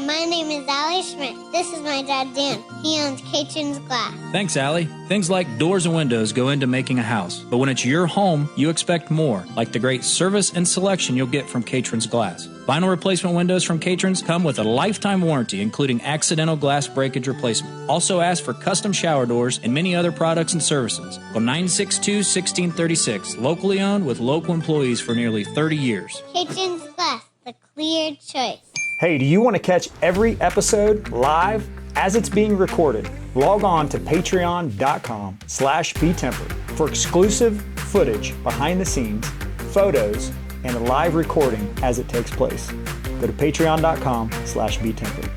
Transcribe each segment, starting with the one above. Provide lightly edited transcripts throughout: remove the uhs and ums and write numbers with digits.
my name is Allie Schmidt. This is my dad, Dan. He owns Caitlin's Glass. Thanks, Allie. Things like doors and windows go into making a house. But when it's your home, you expect more, like the great service and selection you'll get from Caitlin's Glass. Vinyl replacement windows from Caitlin's come with a lifetime warranty, including accidental glass breakage replacement. Also ask for custom shower doors and many other products and services. Call 962-1636. Locally owned with local employees for nearly 30 years. Caitlin's Glass, the clear choice. Hey, do you want to catch every episode live as it's being recorded? Log on to patreon.com/BeTempered for exclusive footage behind the scenes, photos, and a live recording as it takes place. Go to patreon.com/BeTempered.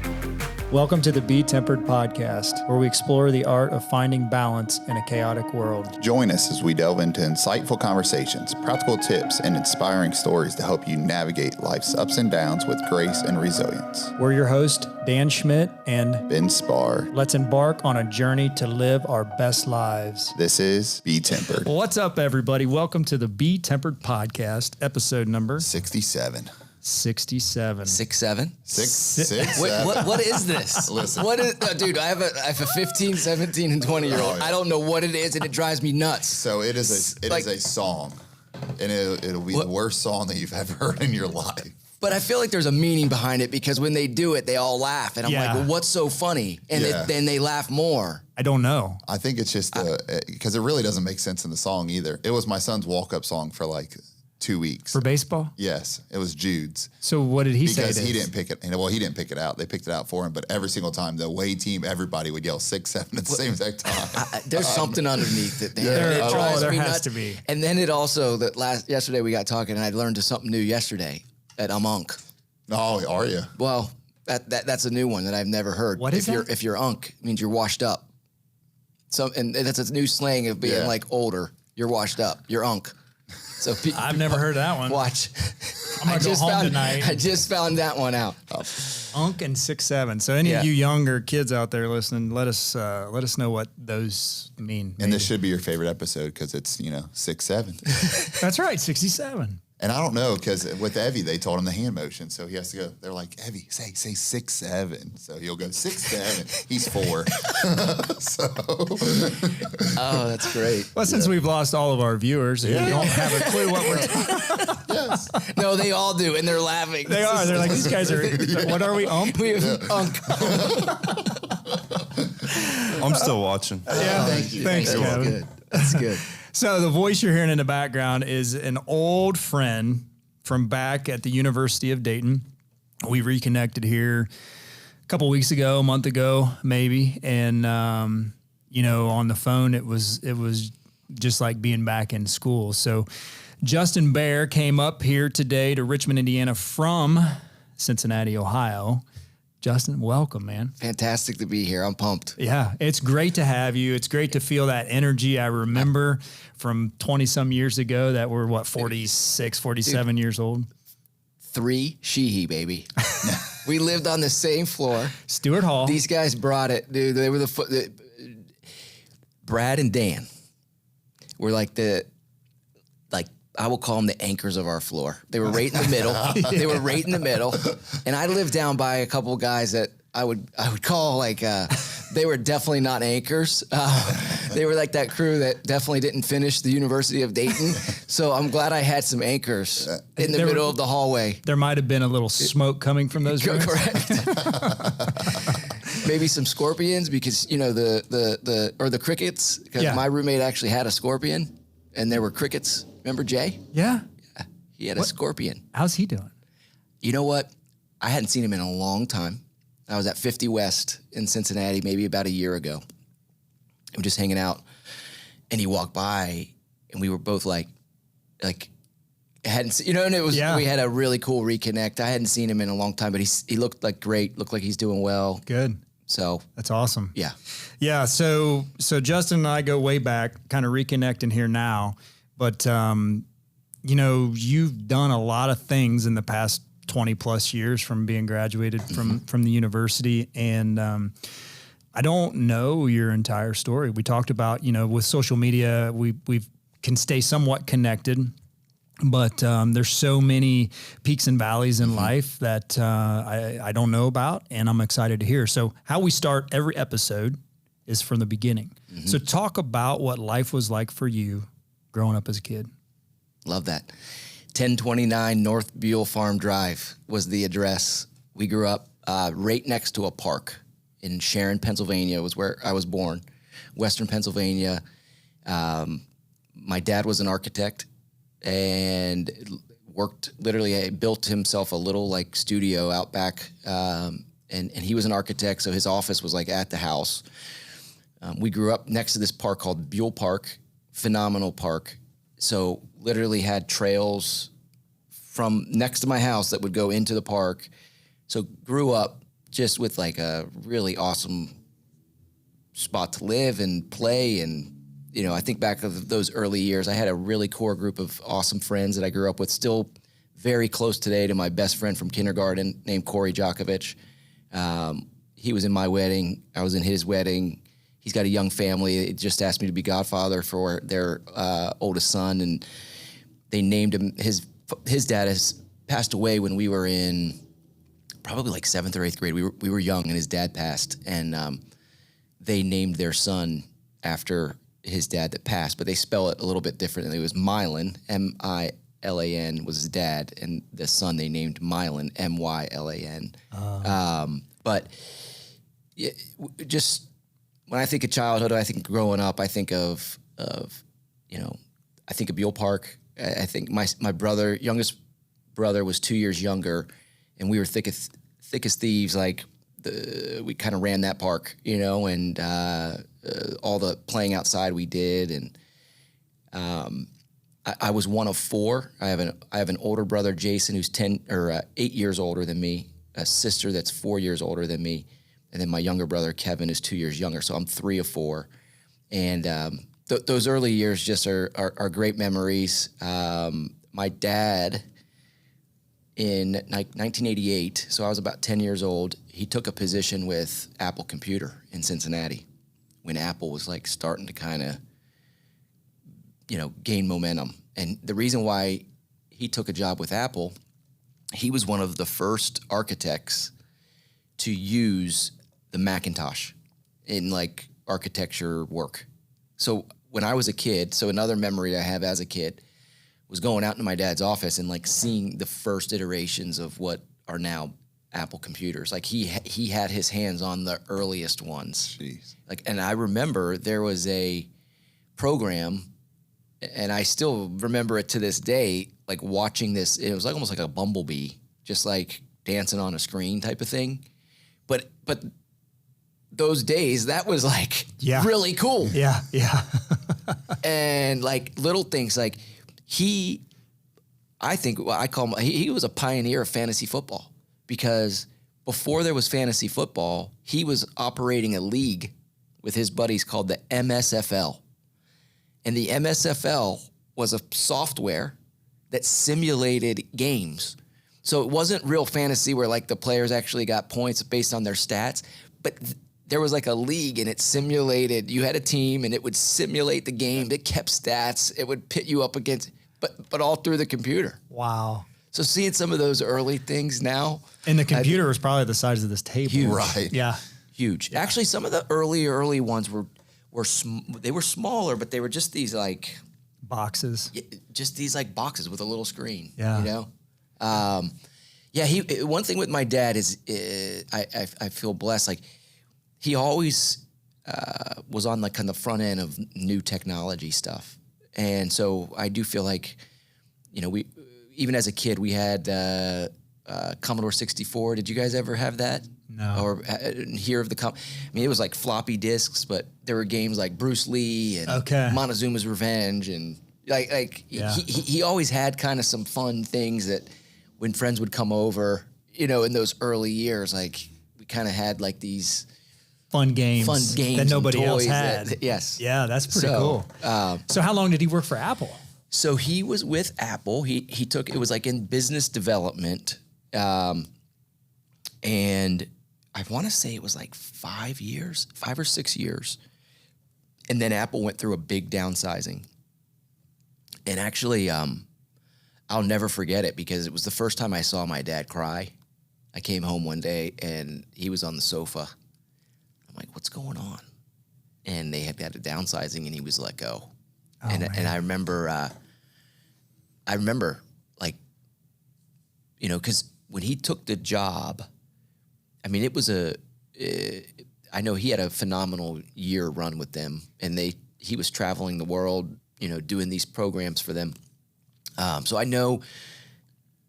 Welcome to the BeTempered podcast, where we explore the art of finding balance in a chaotic world. Join us as we delve into insightful conversations, practical tips, and inspiring stories to help you navigate life's ups and downs with grace and resilience. We're your hosts, Dan Schmidt and Ben Spahr. Let's embark on a journey to live our best lives. This is BeTempered. What's up, everybody? Welcome to the BeTempered podcast, episode number 67. 67. 6'7"? Six. What is this? Listen. What is, dude, I have a 15, 17, and 20-year-old. Oh, yeah. I don't know what it is, and it drives me nuts. So it is a song, and it'll be the worst song that you've ever heard in your life. But I feel like there's a meaning behind it because when they do it, they all laugh. And I'm like, well, what's so funny? And then they laugh more. I don't know. I think it's just because it really doesn't make sense in the song either. It was my son's walk-up song for like 2 weeks. For baseball? Yes, it was Jude's. So what did he say? Because he didn't pick it. Well, he didn't pick it out. They picked it out for him. But every single time, the away team, everybody would yell 6'7" at the same exact time. There's something underneath it. There me has nuts. to be. And then it also, yesterday we got talking, and I learned something new yesterday that I'm unk. Oh, are you? Well, that's a new one that I've never heard. What is that? If you're unk, it means you're washed up. So, and that's a new slang of being like older. You're washed up. You're unk. So I've never heard that one. Watch. I'm gonna go home tonight. I just found that one out. Unk and 6'7". So any of you younger kids out there listening, let us know what those mean. And this should be your favorite episode because it's 6'7". That's right, 67. And I don't know because with Evie they told him the hand motion, so he has to go. They're like, Evie, say 6'7". So he'll go 6'7". He's 4. So. Oh, that's great. Well, since we've lost all of our viewers, you don't have a clue what we're talking. Yes. No, they all do, and they're laughing. They are. They're like, these guys are. What are we? We have unk. I'm still watching. Yeah. Thanks, Kevin. That's good. So the voice you're hearing in the background is an old friend from back at the University of Dayton. We reconnected here a couple weeks ago, a month ago, maybe. And, on the phone, it was just like being back in school. So Justin Bear came up here today to Richmond, Indiana from Cincinnati, Ohio. Justin, welcome, man. Fantastic to be here. I'm pumped. Yeah, it's great to have you. It's great to feel that energy. I remember from 20-some years ago that we're, 46, 47 years old? 3 Sheehy, baby. We lived on the same floor. Stewart Hall. These guys brought it, dude. They were Brad and Dan were like I will call them the anchors of our floor. They were right in the middle. They were right in the middle. And I lived down by a couple of guys that I would call they were definitely not anchors. They were like that crew that definitely didn't finish the University of Dayton. So I'm glad I had some anchors in the middle of the hallway. There might have been a little smoke coming from those rooms. Correct. Maybe some scorpions because, the crickets. Because my roommate actually had a scorpion and there were crickets. Remember Jay? Yeah. He had a scorpion. How's he doing? You know what? I hadn't seen him in a long time. I was at 50 West in Cincinnati maybe about a year ago. I'm just hanging out, and he walked by, and we were both like, I hadn't seen, and it was, we had a really cool reconnect. I hadn't seen him in a long time, but he looked like great, looked like he's doing well. Good. So. That's awesome. Yeah. Yeah, so Justin and I go way back, kind of reconnecting here now. But, you've done a lot of things in the past 20 plus years from being graduated from the university. And I don't know your entire story. We talked about, with social media, we can stay somewhat connected. But there's so many peaks and valleys in life that I don't know about, and I'm excited to hear. So how we start every episode is from the beginning. So talk about what life was like for you growing up as a kid. Love that. 1029 North Buell Farm Drive was the address. We grew up right next to a park in Sharon, Pennsylvania, was where I was born, Western Pennsylvania. My dad was an architect and built himself a little like studio out back. And he was an architect, so his office was like at the house. We grew up next to this park called Buell Park, phenomenal park. So literally had trails from next to my house that would go into the park. So grew up just with like a really awesome spot to live and play. And, I think back of those early years, I had a really core group of awesome friends that I grew up with, still very close today to my best friend from kindergarten named Corey Djokovic. He was in my wedding. I was in his wedding. He's got a young family. They just asked me to be godfather for their oldest son, and they named him. His dad has passed away when we were in probably like 7th or 8th grade. We were young, and his dad passed, and they named their son after his dad that passed, but they spell it a little bit differently. It was Mylan, M-I-L-A-N was his dad, and the son they named Mylan, M-Y-L-A-N. But just when I think of childhood, I think growing up, I think of I think of Buell Park. I think my youngest brother was 2 years younger, and we were thick as thieves. Like we kind of ran that park, and all the playing outside we did. And I was one of four. I have an older brother, Jason, who's 8 years older than me, a sister that's 4 years older than me, and then my younger brother, Kevin, is 2 years younger. So I'm 3 of 4. And those early years just are great memories. My dad, in 1988, so I was about 10 years old, he took a position with Apple Computer in Cincinnati when Apple was like starting to kind of, gain momentum. And the reason why he took a job with Apple, he was one of the first architects to use the Macintosh in like architecture work. So when I was a kid, so another memory I have as a kid was going out into my dad's office and like seeing the first iterations of what are now Apple computers. Like he had his hands on the earliest ones. Jeez. And I remember there was a program, and I still remember it to this day, like watching this. It was like almost like a bumblebee, just like dancing on a screen type of thing. But those days, that was like really cool. Yeah. And like little things like he was a pioneer of fantasy football, because before there was fantasy football, he was operating a league with his buddies called the MSFL. And the MSFL was a software that simulated games. So it wasn't real fantasy where like the players actually got points based on their stats, but there was like a league and it simulated, you had a team and it would simulate the game. It kept stats. It would pit you up against, but all through the computer. Wow. So seeing some of those early things now. And the computer was probably the size of this table. Huge. Right. Yeah. Huge. Yeah. Actually, some of the early ones were smaller, but they were just these like boxes. Just these like boxes with a little screen. Yeah. One thing with my dad is I feel blessed. Like he always was on like on the front end of new technology stuff, and so I do feel like, we even as a kid we had Commodore 64. Did you guys ever have that? No. Or hear of the it was like floppy disks, but there were games like Bruce Lee and Montezuma's Revenge, and he always had kind of some fun things that when friends would come over, in those early years, like we kind of had like these fun games that nobody else had. Yes. Yeah, that's pretty cool. So how long did he work for Apple? So he was with Apple. He took, it was like in business development. And I want to say it was like 5 or 6 years. And then Apple went through a big downsizing. And actually, I'll never forget it because it was the first time I saw my dad cry. I came home one day and he was on the sofa. I'm like, what's going on? And they had got a downsizing and he was let go. And I remember, like, you know, because when he took the job, I mean, it was I know he had a phenomenal year run with them, and he was traveling the world, you know, doing these programs for them. So I know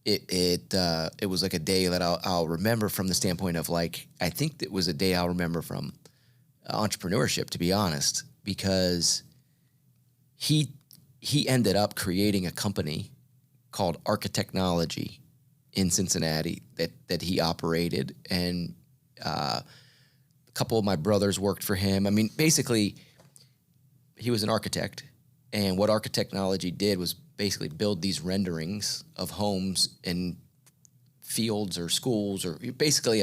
it was like a day that I'll remember from the standpoint of like, I think it was a day I'll remember from entrepreneurship, to be honest, because he ended up creating a company called Architechnology in Cincinnati that he operated, and a couple of my brothers worked for him. I mean, basically, he was an architect, and what Architechnology did was basically build these renderings of homes in fields or schools, or basically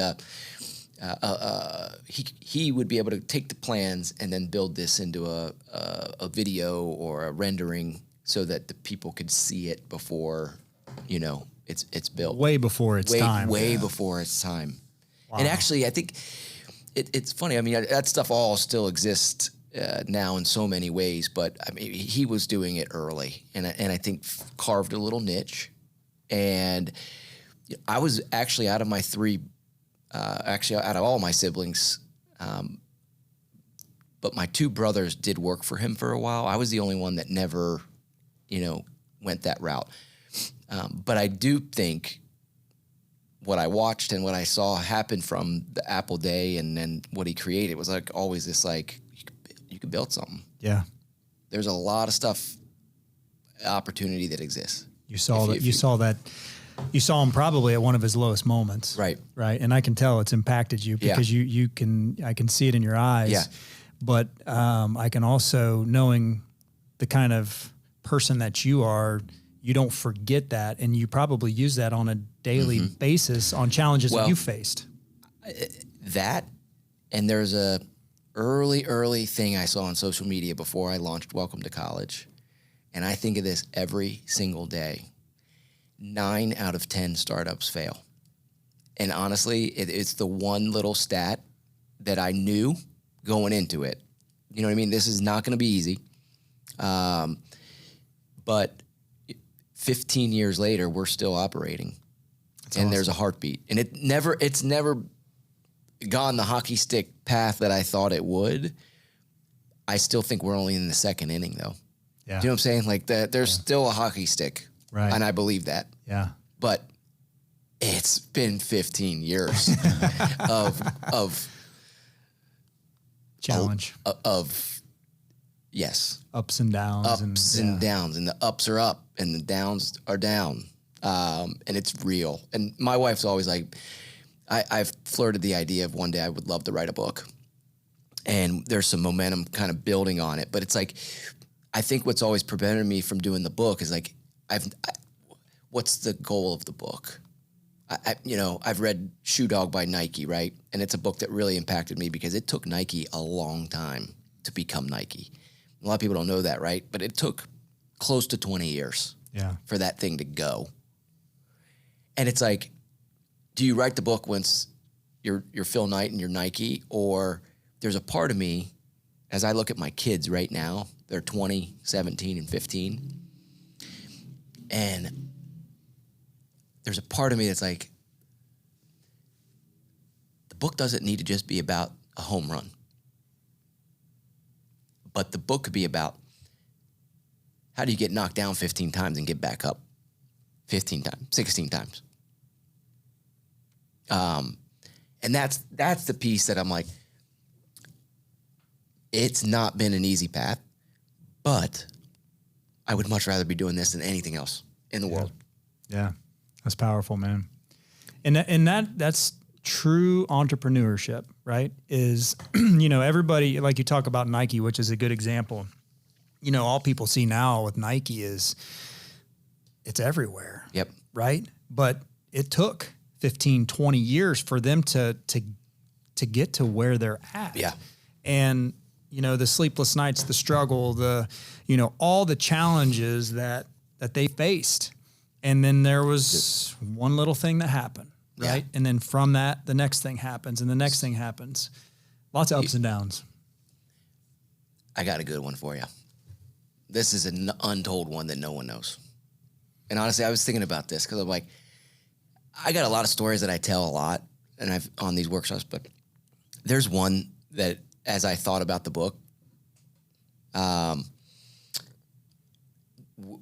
he would be able to take the plans and then build this into a video or a rendering so that the people could see it before, you know, it's built. Way before its time. Way before its time. Wow. And actually, I think it's funny. I mean, that stuff all still exists now in so many ways, but I mean, he was doing it early, and I think carved a little niche. And I was actually out of all my siblings, but my two brothers did work for him for a while. I was the only one that never, you know, went that route. But I do think what I watched and what I saw happen from the Apple Day and then what he created was like always this like, you could build something. Yeah. There's a lot of opportunity that exists. You saw him probably at one of his lowest moments. Right. Right. And I can tell it's impacted you because I can see it in your eyes. Yeah. But I can also, knowing the kind of person that you are, you don't forget that, and you probably use that on a daily basis on challenges that you faced. That, and there's a early thing I saw on social media before I launched Welcome to College, and I think of this every single day. 9 out of 10 startups fail. And honestly, it's the one little stat that I knew going into it. You know what I mean? This is not going to be easy. But 15 years later, we're still operating. That's and awesome. There's a heartbeat. And it's never gone the hockey stick path that I thought it would. I still think we're only in the second inning, though. Yeah. Do you know what I'm saying? Like, there's still a hockey stick. Right. And I believe that. Yeah. But it's been 15 years of challenge. Yes. Ups and downs. And downs. And the ups are up and the downs are down. And it's real. And my wife's always like, I've flirted the idea of one day I would love to write a book. And there's some momentum kind of building on it. But it's like, I think what's always prevented me from doing the book is like, what's the goal of the book? I've read Shoe Dog by Nike, right? And it's a book that really impacted me because it took Nike a long time to become Nike. A lot of people don't know that, right? But it took close to 20 years for that thing to go. And it's like, do you write the book once you're Phil Knight and you're Nike? Or there's a part of me, as I look at my kids right now, they're 20, 17, and 15. And there's a part of me that's like, the book doesn't need to just be about a home run. But the book could be about how do you get knocked down 15 times and get back up 15 times, 16 times. And that's the piece that I'm like, it's not been an easy path, but I would much rather be doing this than anything else in the world. Yeah. That's powerful, man. And that's true entrepreneurship, right? Is, everybody, like you talk about Nike, which is a good example. All people see now with Nike is it's everywhere. Yep. Right? But it took 15, 20 years for them to get to where they're at. Yeah. And, the sleepless nights, the struggle, all the challenges that they faced. And then there was one little thing that happened, right? Yeah. And then from that, the next thing happens and the next thing happens. Lots of ups and downs. I got a good one for you. This is an untold one that no one knows. And honestly, I was thinking about this because I'm like, I got a lot of stories that I tell a lot and I've on these workshops, but there's one that as I thought about the book,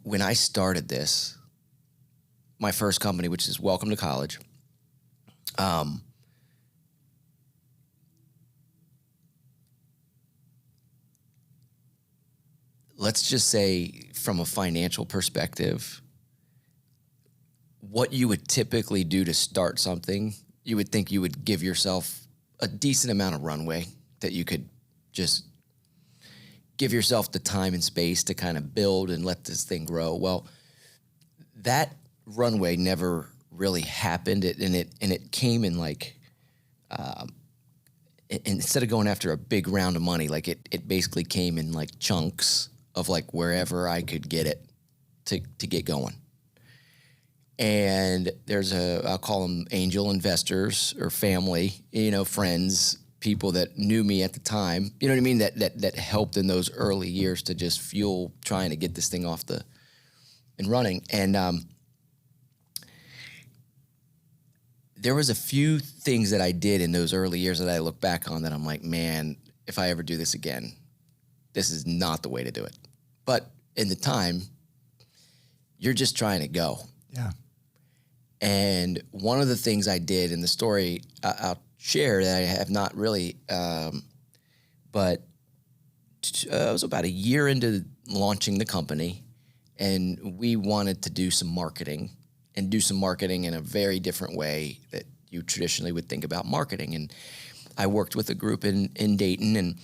when I started this, my first company, which is Welcome to College, let's just say from a financial perspective, what you would typically do to start something, you would think you would give yourself a decent amount of runway that you could just give yourself the time and space to kind of build and let this thing grow. Well, that runway never really happened. It came in like, instead of going after a big round of money, like it basically came in like chunks of like wherever I could get it to get going. And there's I'll call them angel investors or family, friends, people that knew me at the time, you know what I mean? That helped in those early years to just fuel trying to get this thing off and running. And there was a few things that I did in those early years that I look back on that I'm like, man, if I ever do this again, this is not the way to do it. But in the time, you're just trying to go. Yeah. And one of the things I did in the story I'll share that I have not really, but it was about a year into launching the company, and we wanted to do some marketing and do some marketing in a very different way that you traditionally would think about marketing. And I worked with a group in Dayton, and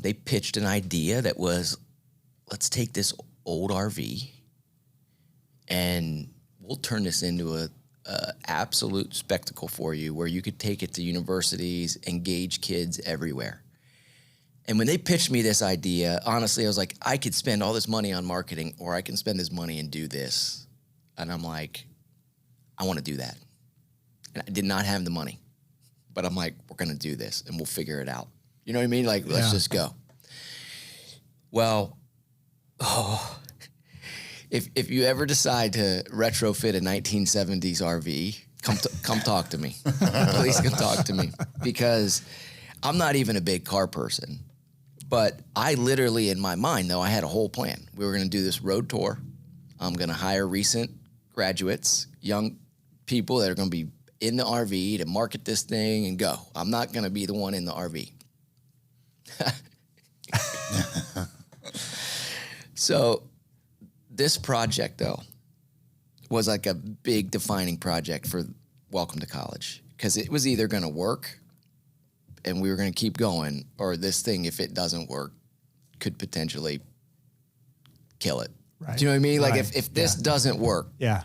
they pitched an idea that was, let's take this old RV and we'll turn this into a absolute spectacle for you where you could take it to universities, engage kids everywhere. And when they pitched me this idea, honestly, I was like, I could spend all this money on marketing or I can spend this money and do this. And I'm like, I want to do that. And I did not have the money, but I'm like, we're going to do this and we'll figure it out. You know what I mean? Like, let's just go. Well, if you ever decide to retrofit a 1970s RV, come talk to me. Please come talk to me, because I'm not even a big car person. But I literally, in my mind, though, I had a whole plan. We were going to do this road tour. I'm going to hire recent graduates, young people that are going to be in the RV to market this thing and go. I'm not going to be the one in the RV. So this project, though, was like a big defining project for Welcome to College, because it was either going to work and we were going to keep going, or this thing, if it doesn't work, could potentially kill it. Right. Do you know what I mean? Like Right. if this doesn't work, Yeah.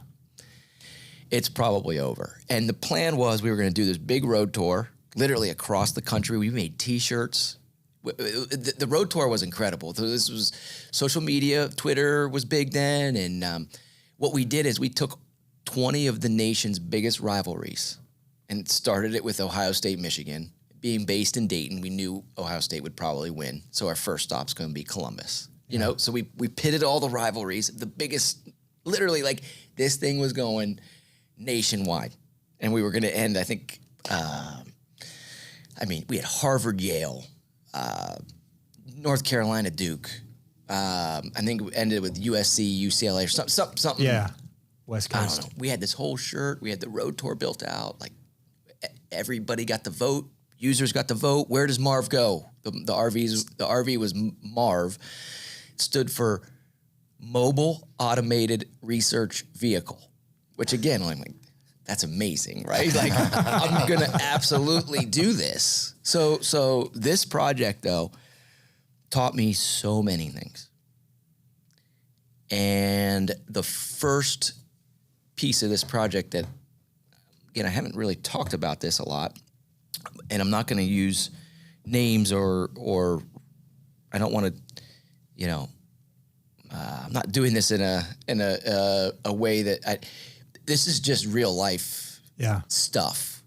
it's probably over. And the plan was we were going to do this big road tour, literally across the country. We made T-shirts. The road tour was incredible. This was social media. Twitter was big then. And what we did is we took 20 of the nation's biggest rivalries and started it with Ohio State, Michigan. Being based in Dayton, we knew Ohio State would probably win. So our first stop's going to be Columbus. You know, so we pitted all the rivalries, the biggest, literally, like, this thing was going nationwide. And we were going to end, I think, we had Harvard, Yale, North Carolina, Duke. I think we ended with USC, UCLA, or something. Yeah. West I Coast. don't know. We had this whole shirt. We had the road tour built out. Like, everybody got to vote. Users got to vote. Where does Marv go? The RV was Marv. It stood for Mobile Automated Research Vehicle, which again, I'm like, that's amazing, right? Like, I'm gonna absolutely do this. So this project, though, taught me so many things. And the first piece of this project that, again, I haven't really talked about this a lot, and I'm not going to use names or I don't want to, I'm not doing this in a way that this is just real life stuff.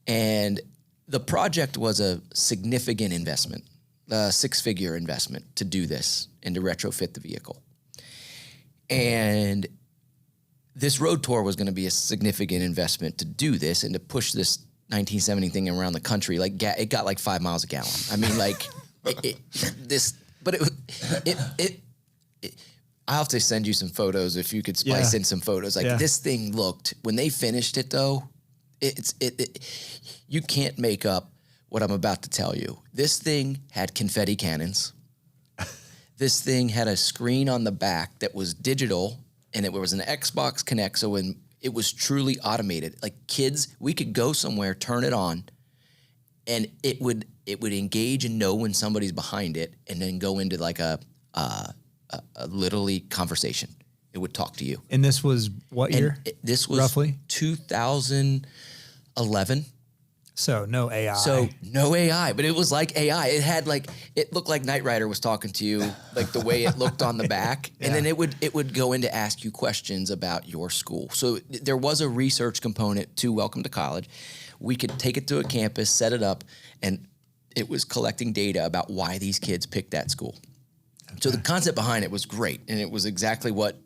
And the project was a significant investment, a 6-figure investment to do this and to retrofit the vehicle. And this road tour was going to be a significant investment to do this and to push this 1970 thing around the country. Like it got like 5 miles a gallon. I mean, like I'll have to send you some photos if you could splice in some photos. Like this thing looked, when they finished it though, you can't make up what I'm about to tell you. This thing had confetti cannons. This thing had a screen on the back that was digital, and it was an Xbox Connect. So when it was truly automated, like kids, we could go somewhere, turn it on, and it would engage and know when somebody's behind it, and then go into like a literally conversation. It would talk to you. And this was what year? This was roughly 2011. So no AI. So no AI, but it was like AI. It had like, it looked like Knight Rider was talking to you, like the way it looked on the back. And then it would go in to ask you questions about your school. So there was a research component to Welcome to College. We could take it to a campus, set it up, and it was collecting data about why these kids picked that school. Okay. So the concept behind it was great. And it was exactly what,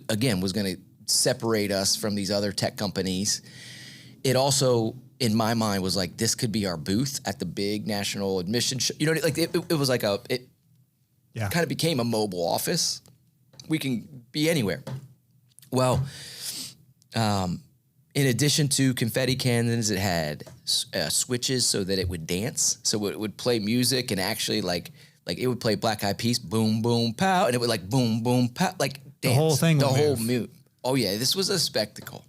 again, was going to separate us from these other tech companies. It also, in my mind, was like, this could be our booth at the big national admission show. You know, like it was like it kind of became a mobile office. We can be anywhere. Well, in addition to confetti cannons, it had switches so that it would dance. So it would play music and actually like it would play Black Eyed Peas, boom, boom, pow. And it would like boom, boom, pow, like dance. The whole thing The would whole move. mute. Oh yeah, this was a spectacle.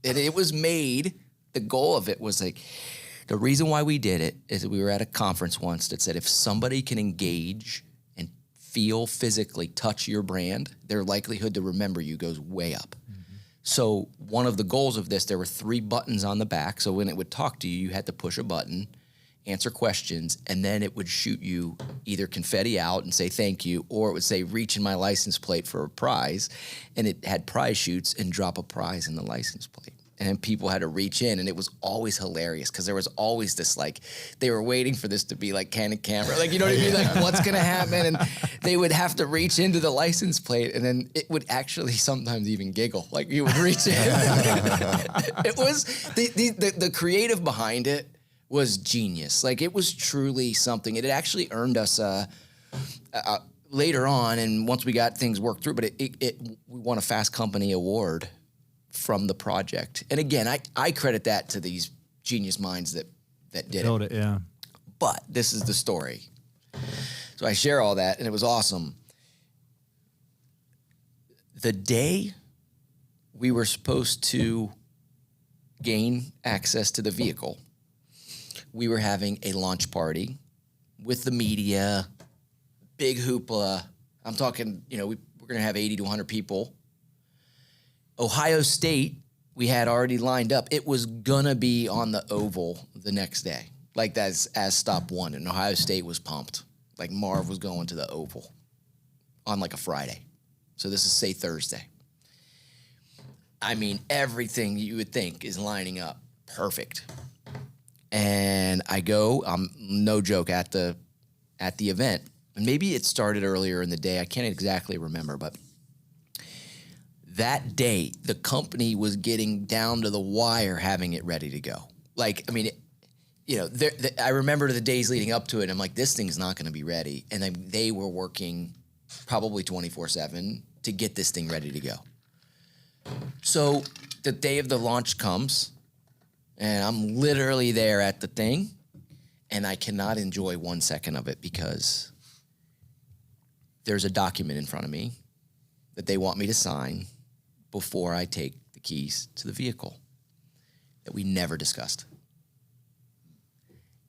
And it was made, the goal of it was like, the reason why we did it is that we were at a conference once that said if somebody can engage and feel physically, touch your brand, their likelihood to remember you goes way up. Mm-hmm. So one of the goals of this, there were 3 buttons on the back. So when it would talk to you, you had to push a button, answer questions, and then it would shoot you either confetti out and say thank you, or it would say reach in my license plate for a prize. And it had prize shoots and drop a prize in the license plate. And people had to reach in, and it was always hilarious because there was always this, like, they were waiting for this to be like candid camera. Like, you know what I mean? Like, what's going to happen? And they would have to reach into the license plate, and then it would actually sometimes even giggle. Like, you would reach in. It was, the creative behind it was genius. Like, it was truly something. It had actually earned us later on, and once we got things worked through, but we won a Fast Company award from the project. And again, I credit that to these genius minds that did Build it. Yeah. But this is the story. So I share all that, and it was awesome. The day we were supposed to gain access to the vehicle, we were having a launch party with the media, big hoopla. I'm talking, we're going to have 80 to 100 people. Ohio State, we had already lined up. It was gonna be on the Oval the next day. Like that's as stop 1. And Ohio State was pumped. Like Marv was going to the Oval on like a Friday. So this is, say, Thursday. I mean, everything you would think is lining up perfect. And I go, no joke, at the event. And maybe it started earlier in the day. I can't exactly remember, but that day, the company was getting down to the wire having it ready to go. Like, I mean, I remember the days leading up to it. I'm like, this thing's not going to be ready. And then they were working probably 24/7 to get this thing ready to go. So the day of the launch comes, and I'm literally there at the thing, and I cannot enjoy 1 second of it because there's a document in front of me that they want me to sign before I take the keys to the vehicle that we never discussed.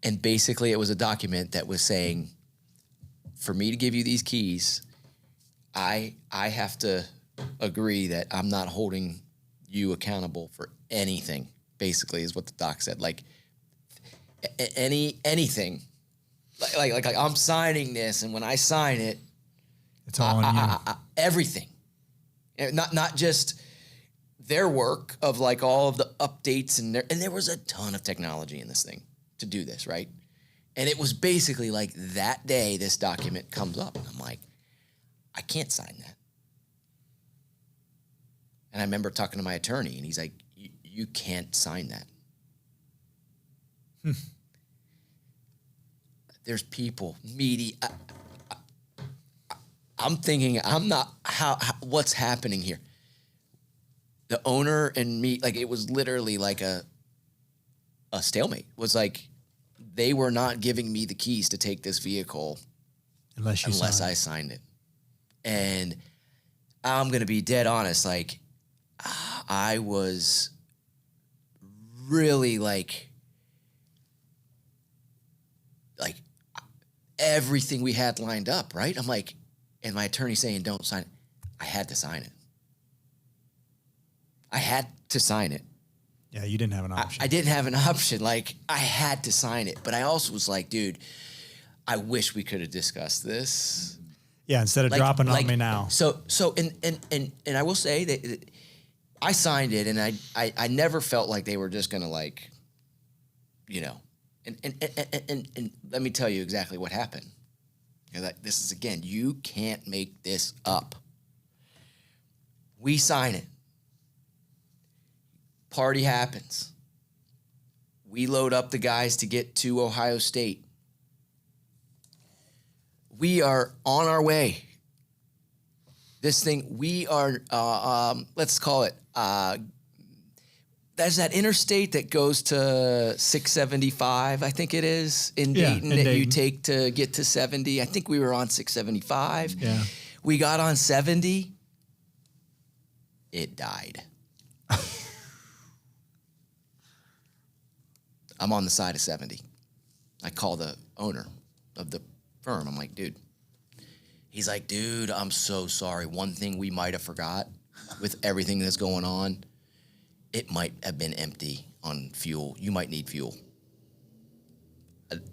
And basically it was a document that was saying, for me to give you these keys, I have to agree that I'm not holding you accountable for anything, basically is what the doc said. Like anything. Like I'm signing this, and when I sign it, It's all on you. Everything. And not just their work of like all of the updates and there was a ton of technology in this thing to do this, right? And it was basically like that day this document comes up and I'm like, I can't sign that. And I remember talking to my attorney and he's like, you can't sign that. There's people, meaty. I'm thinking, what's happening here? The owner and me, like it was literally like a stalemate. It was like they were not giving me the keys to take this vehicle unless I signed it. And I'm going to be dead honest, like I was really like everything we had lined up, right? I'm like, and my attorney saying, don't sign it. I had to sign it. I had to sign it. Yeah, you didn't have an option. I didn't have an option. Like, I had to sign it. But I also was like, dude, I wish we could have discussed this. Yeah, instead of dropping on me now. So and I will say that I signed it, and I never felt like they were just gonna like, you know, and let me tell you exactly what happened. This is again, you can't make this up. We sign it. Party happens. We load up the guys to get to Ohio State. We are on our way. This thing, we are, let's call it, there's that interstate that goes to 675, I think it is, in Dayton, that you take to get to 70. I think we were on 675. Yeah. We got on 70. It died. I'm on the side of 70. I call the owner of the firm. I'm like, dude. He's like, dude, I'm so sorry. One thing we might have forgot with everything that's going on, it might have been empty on fuel. You might need fuel.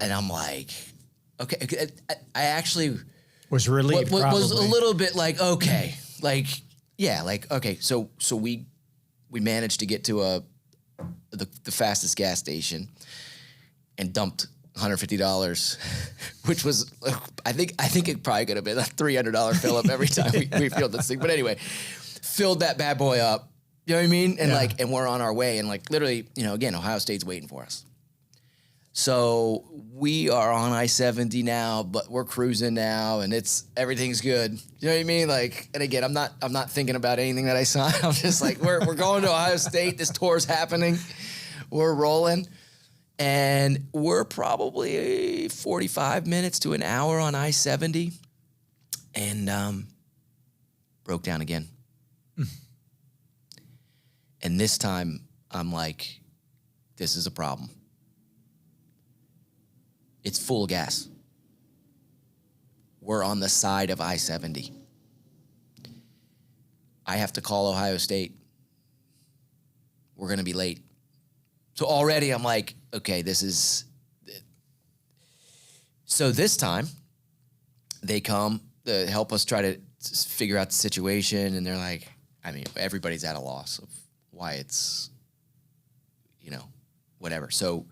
And I'm like, okay. I actually was relieved. Was a little bit like, okay, like, yeah, like, okay. So we managed to get to the fastest gas station and dumped $150, which was, I think it probably could have been a $300 fill up every time we filled this thing. But anyway, filled that bad boy up. You know what I mean? And and we're on our way. And like literally, you know, again, Ohio State's waiting for us. So we are on I-70 now, but we're cruising now, and everything's good. You know what I mean? Like, and again, I'm not thinking about anything that I signed. I'm just like, we're going to Ohio State. This tour's happening. We're rolling. And we're probably 45 minutes to an hour on I-70, and broke down again. And this time, I'm like, this is a problem. It's full gas. We're on the side of I-70. I have to call Ohio State. We're going to be late. So already I'm like, okay, this is... So this time, they come to help us try to figure out the situation, and they're like, I mean, everybody's at a loss of why it's, you know, whatever. So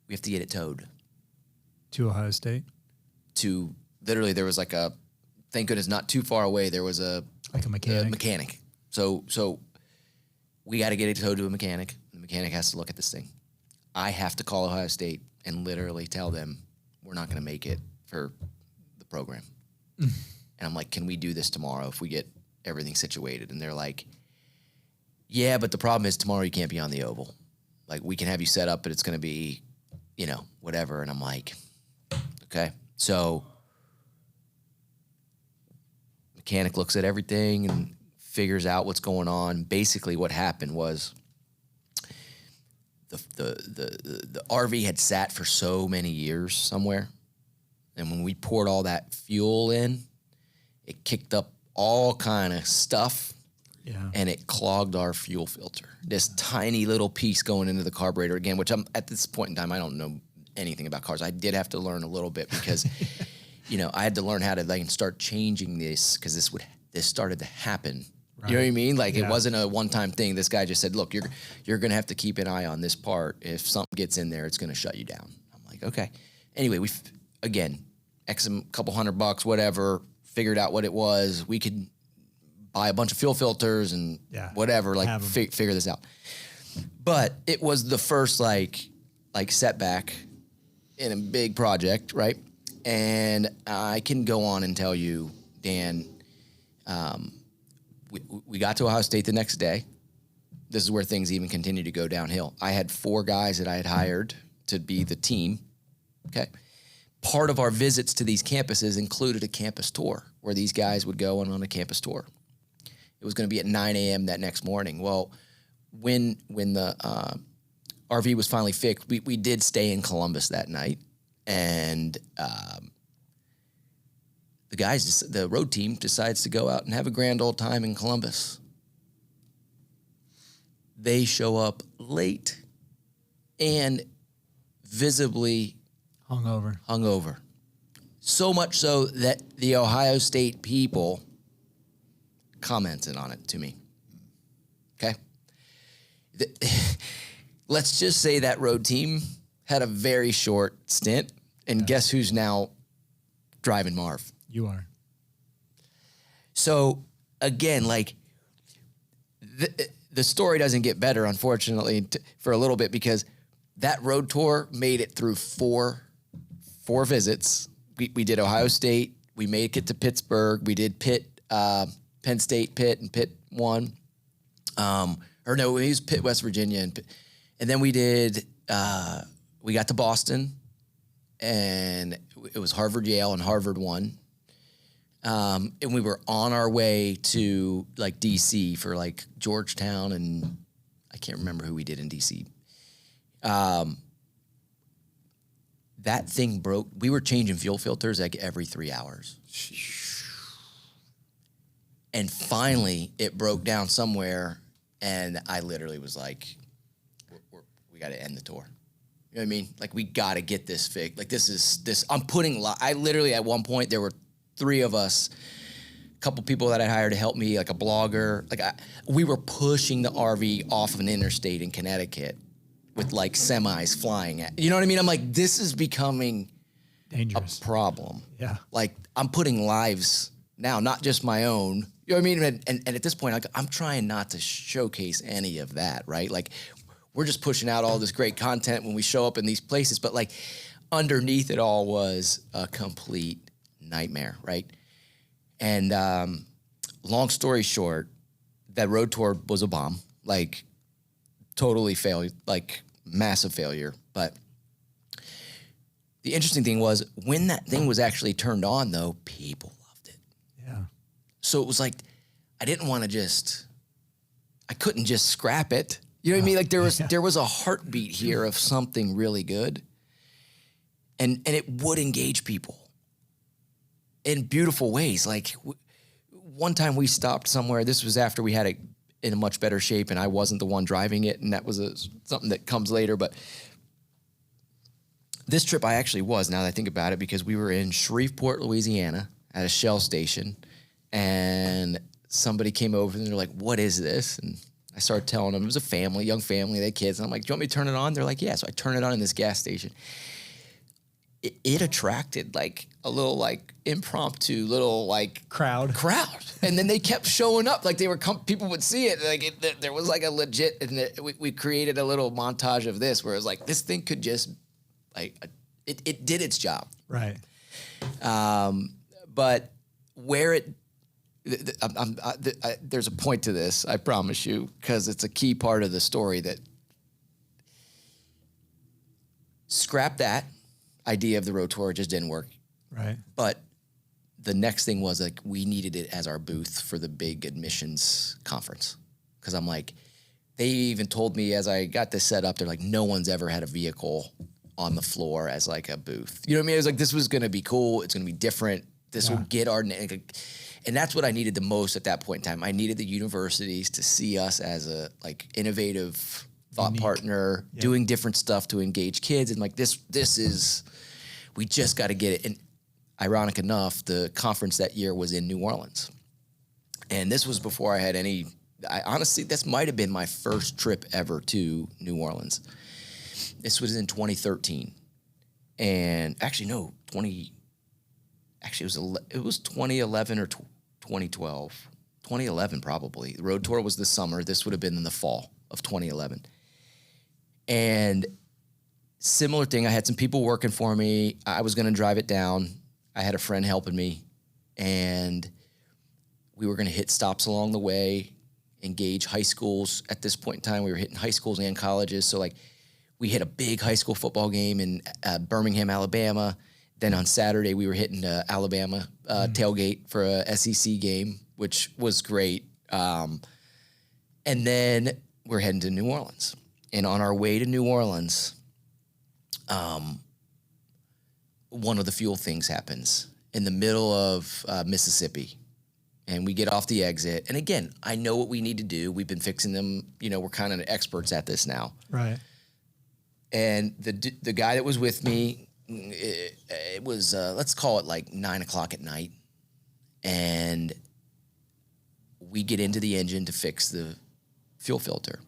we have to get it towed. To Ohio State? To, literally, there was like a, thank goodness, not too far away, there was a... Like a mechanic? Mechanic. So we got to get it towed to a mechanic. The mechanic has to look at this thing. I have to call Ohio State and literally tell them we're not going to make it for the program. And I'm like, can we do this tomorrow if we get everything situated? And they're like, yeah, but the problem is tomorrow you can't be on the oval. Like, we can have you set up, but it's going to be, you know, whatever. And I'm like, okay. So mechanic looks at everything and figures out what's going on. Basically what happened was the RV had sat for so many years somewhere. And when we poured all that fuel in, it kicked up all kind of stuff. Yeah. And it clogged our fuel filter. This tiny little piece going into the carburetor again, which I'm at this point in time, I don't know anything about cars. I did have to learn a little bit because I had to learn how to like start changing this because this started to happen. Right. You know what I mean? Like it wasn't a one-time thing. This guy just said, look, you're going to have to keep an eye on this part. If something gets in there, it's going to shut you down. I'm like, okay. Anyway, again, couple $100, whatever, figured out what it was. We could buy a bunch of fuel filters and whatever, like figure this out. But it was the first like setback in a big project, right? And I can go on and tell you, Dan, we got to Ohio State the next day. This is where things even continue to go downhill. I had 4 guys that I had hired to be the team, okay? Part of our visits to these campuses included a campus tour where these guys would go on a campus tour. It was going to be at 9 a.m. that next morning. Well, when the RV was finally fixed, we did stay in Columbus that night, and the road team decides to go out and have a grand old time in Columbus. They show up late and visibly hungover. So much so that the Ohio State people commented on it to me. Okay? Let's just say that road team had a very short stint, and guess who's now driving Marv? You are. So again, like the story doesn't get better, unfortunately, for a little bit, because that road tour made it through four visits. We did Ohio State. We made it to Pittsburgh. We did Penn State, Pitt, and Pitt 1. We used Pitt, West Virginia, and then we did. We got to Boston, and it was Harvard, Yale, and Harvard won. And we were on our way to like DC for like Georgetown, and I can't remember who we did in DC. That thing broke. We were changing fuel filters like every 3 hours. And finally, it broke down somewhere, and I literally was like, we got to end the tour. You know what I mean? Like, we got to get this fixed. Like, I literally, at one point, there were 3 of us, a couple people that I hired to help me, like a blogger. We were pushing the RV off of an interstate in Connecticut with like semis flying at. You know what I mean? I'm like, this is becoming dangerous. A problem. Yeah. Like, I'm putting lives now, not just my own. You know what I mean? And at this point, I'm trying not to showcase any of that, right? Like, we're just pushing out all this great content when we show up in these places, but like underneath it all was a complete nightmare, right? And long story short, that road tour was a bomb, like totally failed, like massive failure. But the interesting thing was when that thing was actually turned on, though, people loved it. Yeah. So it was like I couldn't just scrap it. You know what I mean? Like there was a heartbeat here of something really good, and it would engage people in beautiful ways. Like one time we stopped somewhere. This was after we had it in a much better shape, and I wasn't the one driving it, and that was something that comes later. But this trip I actually was, now that I think about it, because we were in Shreveport, Louisiana at a Shell station, and somebody came over and they're like, "What is this?" And I started telling them. It was a family, young family, they had kids. And I'm like, "Do you want me to turn it on?" They're like, "Yeah." So I turned it on in this gas station. It attracted like a little like impromptu little like crowd. And then they kept showing up. Like they were, people would see it. Like there was like a legit, and we created a little montage of this where it was like, this thing could just like, it did its job. Right. But where there's a point to this, I promise you, because it's a key part of the story that scrap that idea of the road tour. It just didn't work. Right. But the next thing was like, we needed it as our booth for the big admissions conference. Cause I'm like, they even told me as I got this set up, they're like, no one's ever had a vehicle on the floor as like a booth. You know what I mean? It was like, this was going to be cool. It's going to be different. This will get our name. And that's what I needed the most at that point in time. I needed the universities to see us as a like innovative thought partner, doing different stuff to engage kids. And like, this is, we just got to get it. And ironic enough, the conference that year was in New Orleans. And this was before I had honestly, this might have been my first trip ever to New Orleans. This was in 2013. And actually, no, it was 2011 or 2012. 2011 probably. The road tour was this summer. This would have been in the fall of 2011. And similar thing, I had some people working for me. I was going to drive it down. I had a friend helping me. And we were going to hit stops along the way, engage high schools. At this point in time, we were hitting high schools and colleges. So like we hit a big high school football game in Birmingham, Alabama. Then on Saturday, we were hitting Alabama tailgate for a SEC game, which was great. And then we're heading to New Orleans. And on our way to New Orleans, one of the fuel things happens in the middle of Mississippi. And we get off the exit. And again, I know what we need to do. We've been fixing them. You know, we're kind of experts at this now. Right. And the guy that was with me, it was, let's call it like 9 o'clock at night. And we get into the engine to fix the fuel filter.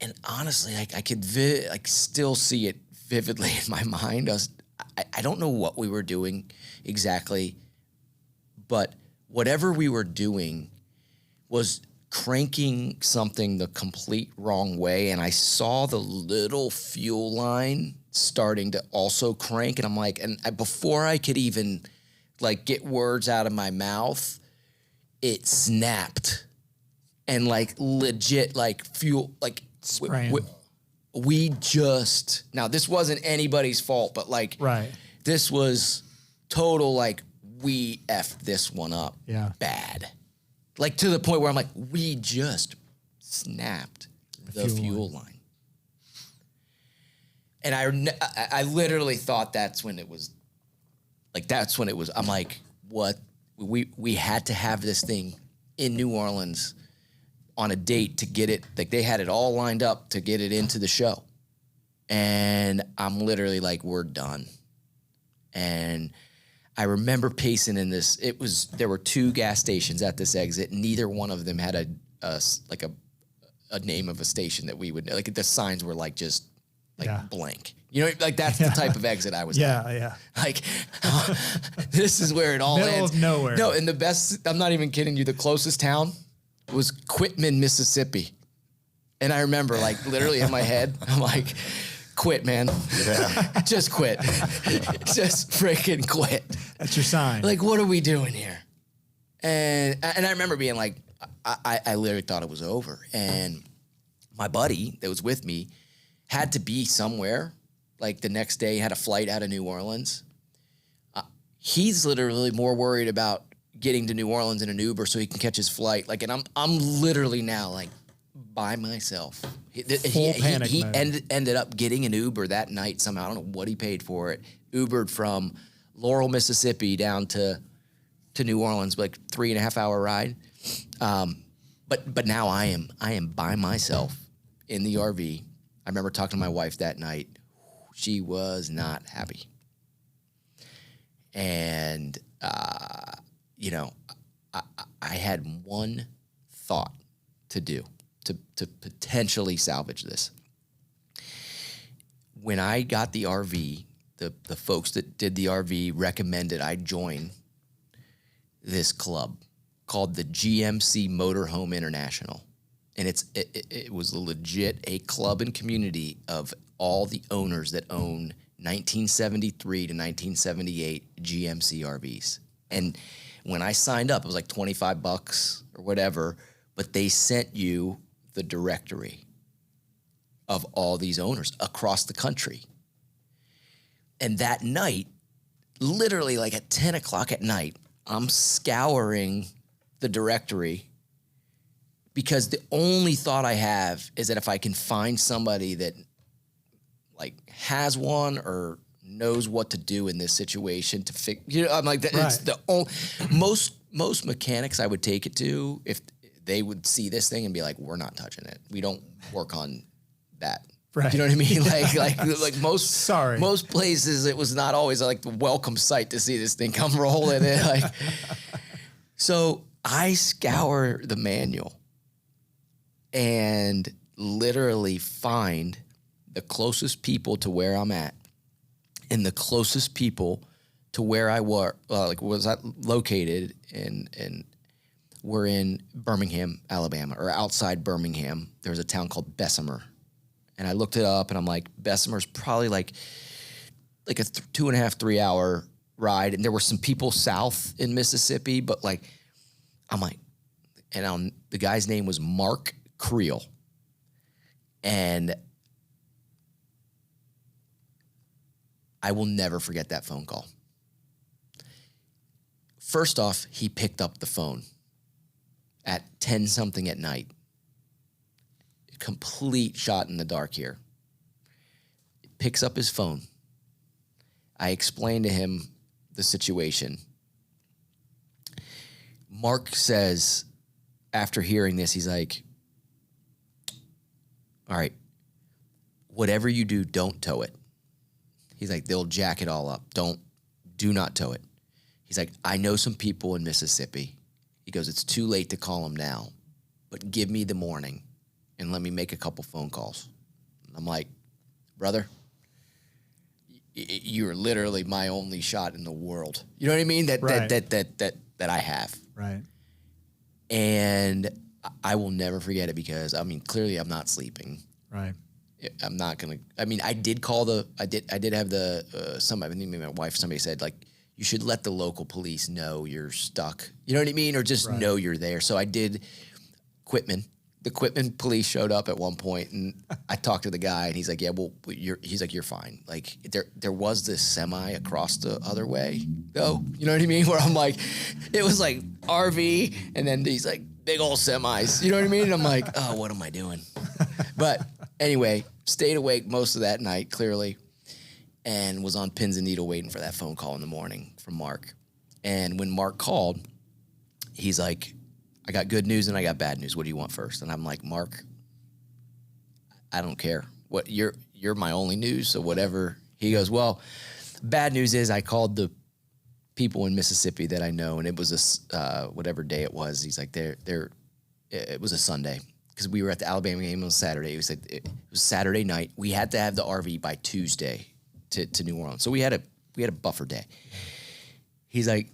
And honestly, I could still see it vividly in my mind. I don't know what we were doing exactly, but whatever we were doing was cranking something the complete wrong way. And I saw the little fuel line starting to also crank. And I'm like, before I could even like get words out of my mouth, it snapped. And like legit, like fuel, like we just, now this wasn't anybody's fault, but like, right. This was total, like, we effed this one up bad. Like to the point where I'm like, we just snapped the fuel line. And I literally thought that's when it was, I'm like, what? We had to have this thing in New Orleans on a date to get it, like they had it all lined up to get it into the show. And I'm literally like, we're done. And I remember pacing in this. There were 2 gas stations at this exit. Neither one of them had a name of a station that we would, like the signs were like just like blank. You know, like that's the type of exit I was at. Yeah. Like this is where it all Middle ends. of nowhere. No, and the best, I'm not even kidding you, the closest town was Quitman, Mississippi. And I remember like literally in my head, I'm like, quit, man. Yeah. Just quit. Just freaking quit. That's your sign. Like, what are we doing here? And I remember being like, I literally thought it was over. And my buddy that was with me had to be somewhere. Like the next day, had a flight out of New Orleans. He's literally more worried about getting to New Orleans in an Uber so he can catch his flight. Like, and I'm literally now like by myself. Full panic he mode. ended up getting an Uber that night somehow. I don't know what he paid for it. Ubered from Laurel, Mississippi down to New Orleans, like 3.5 hour ride. But now I am by myself in the RV. I remember talking to my wife that night. She was not happy. And, you know, I had one thought to do to potentially salvage this. When I got the RV, the folks that did the RV recommended I join this club called the GMC Motorhome International. And it was legit a club and community of all the owners that own 1973 to 1978 GMC RVs. And when I signed up, it was like $25 or whatever, but they sent you the directory of all these owners across the country. And that night, literally like at 10 o'clock at night, I'm scouring the directory because the only thought I have is that if I can find somebody that like has one or knows what to do in this situation to fix, you know, I'm like, it's the only, most mechanics I would take it to, if they would see this thing and be like, we're not touching it. We don't work on that. Right. You know what I mean? Like most places, it was not always like the welcome sight to see this thing come rolling in. Like, so I scour the manual and literally find the closest people to where I'm at and the closest people to where I was located and we're in Birmingham, Alabama, or outside Birmingham. There's a town called Bessemer. And I looked it up, and I'm like, Bessemer's probably like a 2.5, 3 hour ride. And there were some people south in Mississippi, but like, I'm like, and the guy's name was Mark Creel. And I will never forget that phone call. First off, he picked up the phone at 10 something at night. Complete shot in the dark here. Picks up his phone. I explained to him the situation. Mark says, after hearing this, he's like, all right, whatever you do, don't tow it. He's like, they'll jack it all up. Do not tow it. He's like, I know some people in Mississippi. He goes, it's too late to call them now, but give me the morning and let me make a couple phone calls. I'm like, brother, you're literally my only shot in the world. You know what I mean? That I have. Right. And I will never forget it because, I mean, clearly I'm not sleeping. Right. I'm not going to, I mean, I did call I did have somebody, I think maybe my wife, somebody said like, you should let the local police know you're stuck. You know what I mean? Or just know you're there. So I did Quitman. The Quitman police showed up at one point, and I talked to the guy, and he's like, yeah, well, he's like, you're fine. Like, there was this semi across the other way, though. You know what I mean? Where I'm like, it was like RV, and then these like big old semis. You know what I mean? And I'm like, oh, what am I doing? But anyway, stayed awake most of that night, clearly, and was on pins and needle waiting for that phone call in the morning from Mark. And when Mark called, he's like, I got good news and I got bad news. What do you want first? And I'm like, Mark, I don't care. What you're my only news, so whatever. He goes, well, bad news is I called the people in Mississippi that I know, and it was whatever day it was. He's like, it was a Sunday because we were at the Alabama game on Saturday. He was like, it was Saturday night. We had to have the RV by Tuesday to New Orleans, so we had a buffer day. He's like,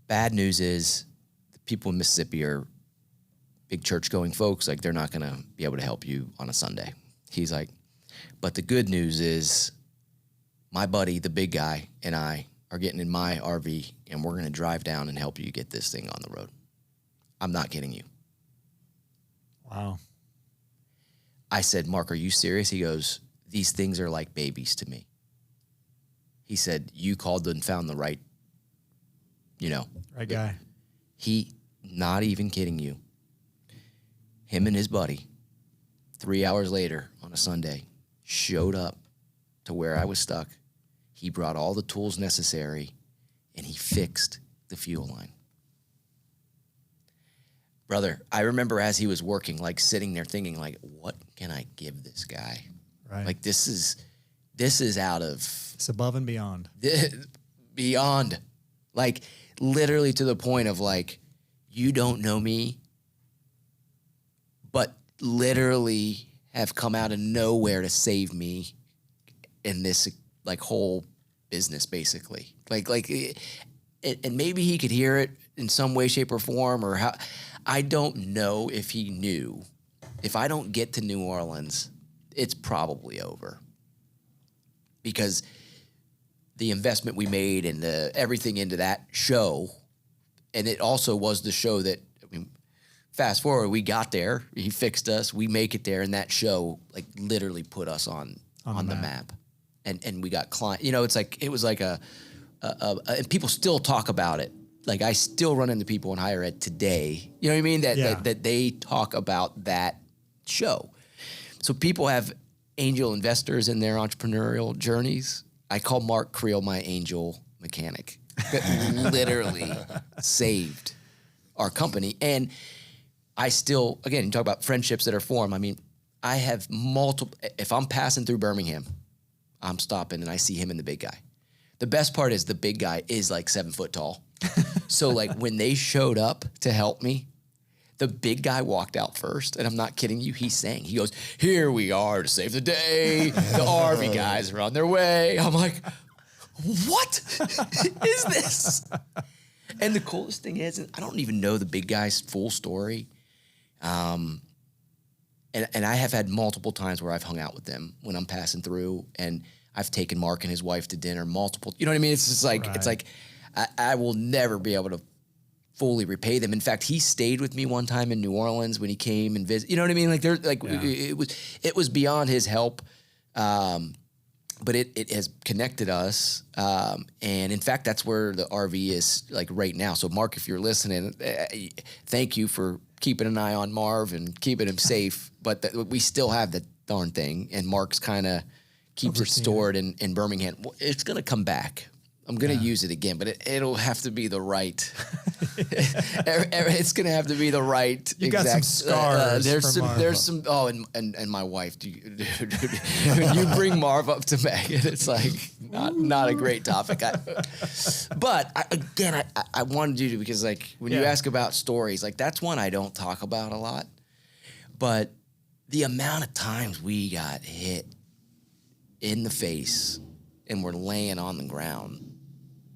bad news is people in Mississippi are big church-going folks. Like, they're not going to be able to help you on a Sunday. He's like, but the good news is my buddy, the big guy, and I are getting in my RV, and we're going to drive down and help you get this thing on the road. I'm not kidding you. Wow. I said, Mark, are you serious? He goes, these things are like babies to me. He said, you called and found the right guy. He, not even kidding you, him and his buddy, 3 hours later on a Sunday, showed up to where I was stuck. He brought all the tools necessary, and he fixed the fuel line. Brother, I remember as he was working, like sitting there thinking, like, what can I give this guy? Right. Like, this is out of... It's above and beyond. Beyond. Like, literally to the point of, like, you don't know me, but literally have come out of nowhere to save me in this, like, whole business, basically. And maybe he could hear it in some way, shape, or form, or how... I don't know if he knew. If I don't get to New Orleans, it's probably over. Because the investment we made and everything into that show, and it also was the show that, I mean, fast forward, we got there, he fixed us, we make it there, and that show, like, literally put us on the map. And we got clients. You know, it's like, it was like and people still talk about it. Like, I still run into people in higher ed today, you know what I mean? That they talk about that show. So people have angel investors in their entrepreneurial journeys. I call Mark Creel my angel mechanic. That literally saved our company. And I still, again, you talk about friendships that are formed. I mean, I have multiple. If I'm passing through Birmingham, I'm stopping and I see him and the big guy. The best part is the big guy is like 7 foot tall. So like when they showed up to help me, the big guy walked out first, and I'm not kidding you. He sang. He goes, "Here we are to save the day. The RV guys are on their way." I'm like, what is this? And the coolest thing is, I don't even know the big guy's full story. And I have had multiple times where I've hung out with them when I'm passing through, and I've taken Mark and his wife to dinner multiple. You know what I mean? It's just like It's like I will never be able to fully repay them. In fact, he stayed with me one time in New Orleans when he came and visited. You know what I mean? Like it was beyond his help, but it has connected us. And in fact, that's where the RV is like right now. So Mark, if you're listening, thank you for keeping an eye on Marv and keeping him safe. But we still have the darn thing, and Mark's kind of keeps it stored in Birmingham. It's going to come back. I'm going to use it again, but it'll have to be the right. It's going to have to be the right. You got some scars. There's some. Oh, and my wife. When you bring Marv up to Megan, it's like not a great topic. But I wanted you to, because like when you ask about stories, like that's one I don't talk about a lot. But the amount of times we got hit in the face and we're laying on the ground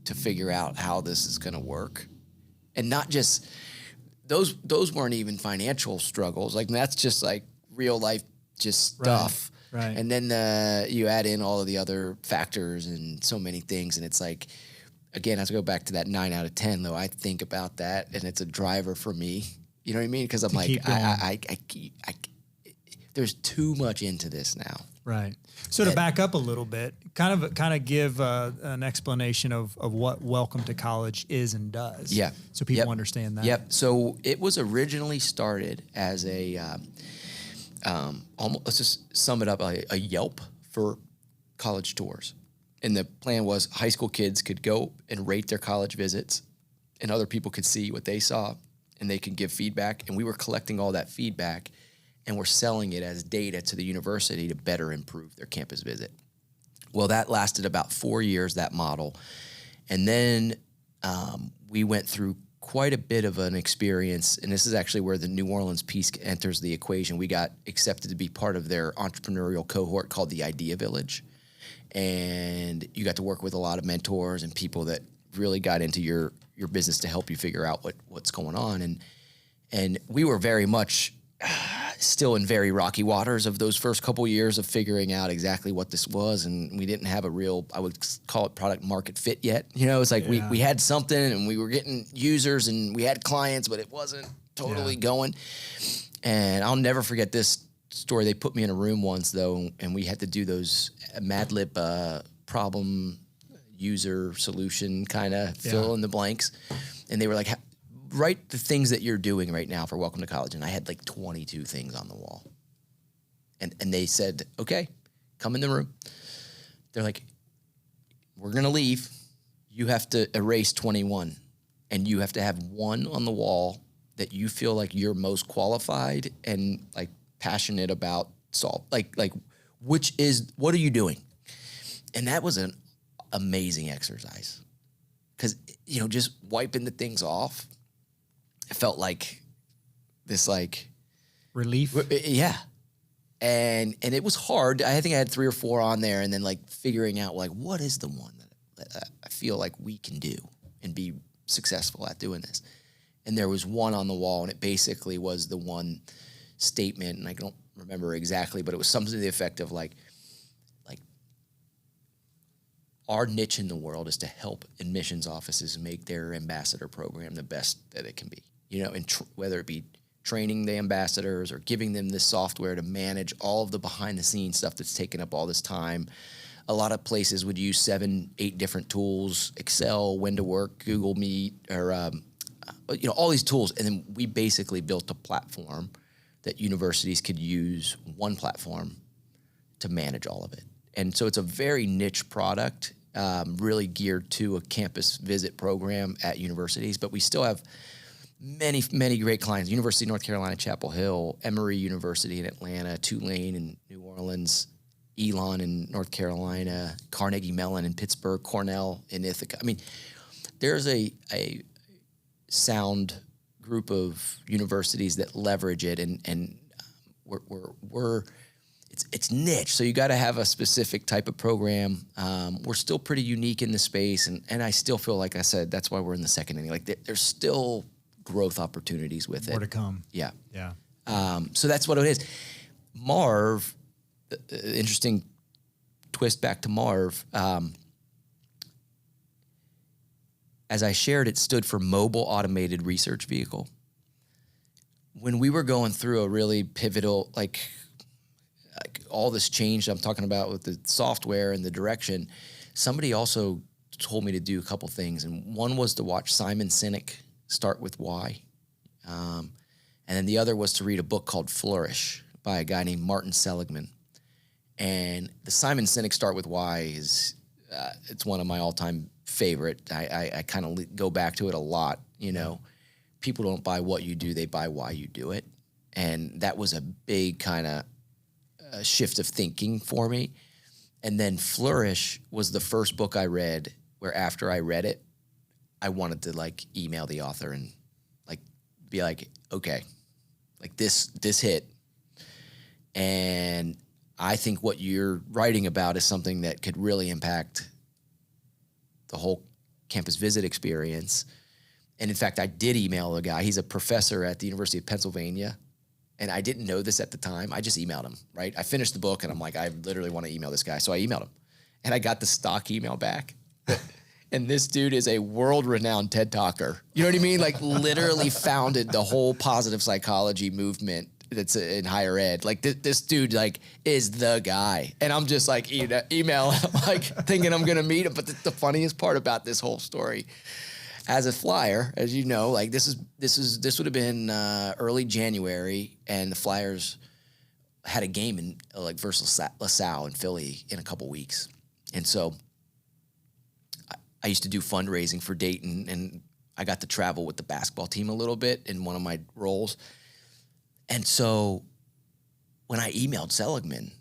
to figure out how this is going to work. And not just those weren't even financial struggles. Like that's just like real life, just stuff. Right. And then you add in all of the other factors and so many things. And it's like, again, I have to go back to that 9 out of 10 though. I think about that and it's a driver for me. You know what I mean? Because I'm like, there's too much into this now. Right. So to back up a little bit, kind of give an explanation of what Welcome to College is and does. Yeah. So people understand that. Yep. So it was originally started as a, let's just sum it up, a Yelp for college tours. And the plan was high school kids could go and rate their college visits, and other people could see what they saw, and they could give feedback. And we were collecting all that feedback, and we're selling it as data to the university to better improve their campus visit. Well, that lasted about 4 years, that model. And then we went through quite a bit of an experience, and this is actually where the New Orleans piece enters the equation. We got accepted to be part of their entrepreneurial cohort called the Idea Village. And you got to work with a lot of mentors and people that really got into your business to help you figure out what's going on. And we were very much still in very rocky waters of those first couple years of figuring out exactly what this was. And we didn't have a real, I would call it product market fit yet. You know, it's like we had something and we were getting users and we had clients, but it wasn't totally going. And I'll never forget this story. They put me in a room once though, and we had to do those Mad Lib problem user solution kind of fill in the blanks. And they were like, write the things that you're doing right now for Welcome to College. And I had like 22 things on the wall. And they said, okay, come in the room. They're like, we're going to leave. You have to erase 21. And you have to have one on the wall that you feel like you're most qualified and like passionate about solve. Like what are you doing? And that was an amazing exercise. Because, you know, just wiping the things off, it felt like this like relief. Yeah. And it was hard. I think I had 3 or 4 on there, and then like figuring out like what is the one that I feel like we can do and be successful at doing this. And there was one on the wall, and it basically was the one statement, and I don't remember exactly, but it was something to the effect of like our niche in the world is to help admissions offices make their ambassador program the best that it can be. You know, and whether it be training the ambassadors or giving them this software to manage all of the behind the scenes stuff that's taken up all this time. A lot of places would use 7, 8 different tools, Excel, when to work, Google Meet, or you know, all these tools. And then we basically built a platform that universities could use, one platform to manage all of it. And so it's a very niche product, really geared to a campus visit program at universities, but we still have many great clients. University of North Carolina, Chapel Hill, Emory University in Atlanta, Tulane in New Orleans, Elon in North Carolina, Carnegie Mellon in Pittsburgh, Cornell in Ithaca. I mean, there's a sound group of universities that leverage it, and it's niche. So you got to have a specific type of program. We're still pretty unique in the space, and I still feel like I said that's why we're in the second inning. Like there's still growth opportunities with More it. to come. Yeah. Yeah. So that's what it is. Marv, interesting twist back to Marv. As I shared, it stood for Mobile Automated Research Vehicle. When we were going through a really pivotal, like all this change I'm talking about with the software and the direction, somebody also told me to do a couple things. And one was to watch Simon Sinek, Start With Why. And then the other was to read a book called Flourish by a guy named Martin Seligman. And the Simon Sinek Start With Why is, it's one of my all-time favorite. I kind of go back to it a lot. You know, people don't buy what you do, they buy why you do it. And that was a big kind of shift of thinking for me. And then Flourish was the first book I read where after I read it, I wanted to like email the author and like be like, okay, like this hit. And I think what you're writing about is something that could really impact the whole campus visit experience. And in fact, I did email the guy. He's a professor at the University of Pennsylvania. And I didn't know this at the time. I just emailed him, right? I finished the book and I'm like, I literally want to email this guy. So I emailed him and I got the stock email back. And this dude is a world-renowned TED talker. You know what I mean? Like literally founded the whole positive psychology movement that's in higher ed. Like this dude like is the guy. And I'm just like email like thinking I'm going to meet him. But the funniest part about this whole story, as a flyer, as you know, like this would have been early January, and the Flyers had a game in like versus LaSalle in Philly in a couple weeks. And so I used to do fundraising for Dayton, and I got to travel with the basketball team a little bit in one of my roles. And so when I emailed Seligman,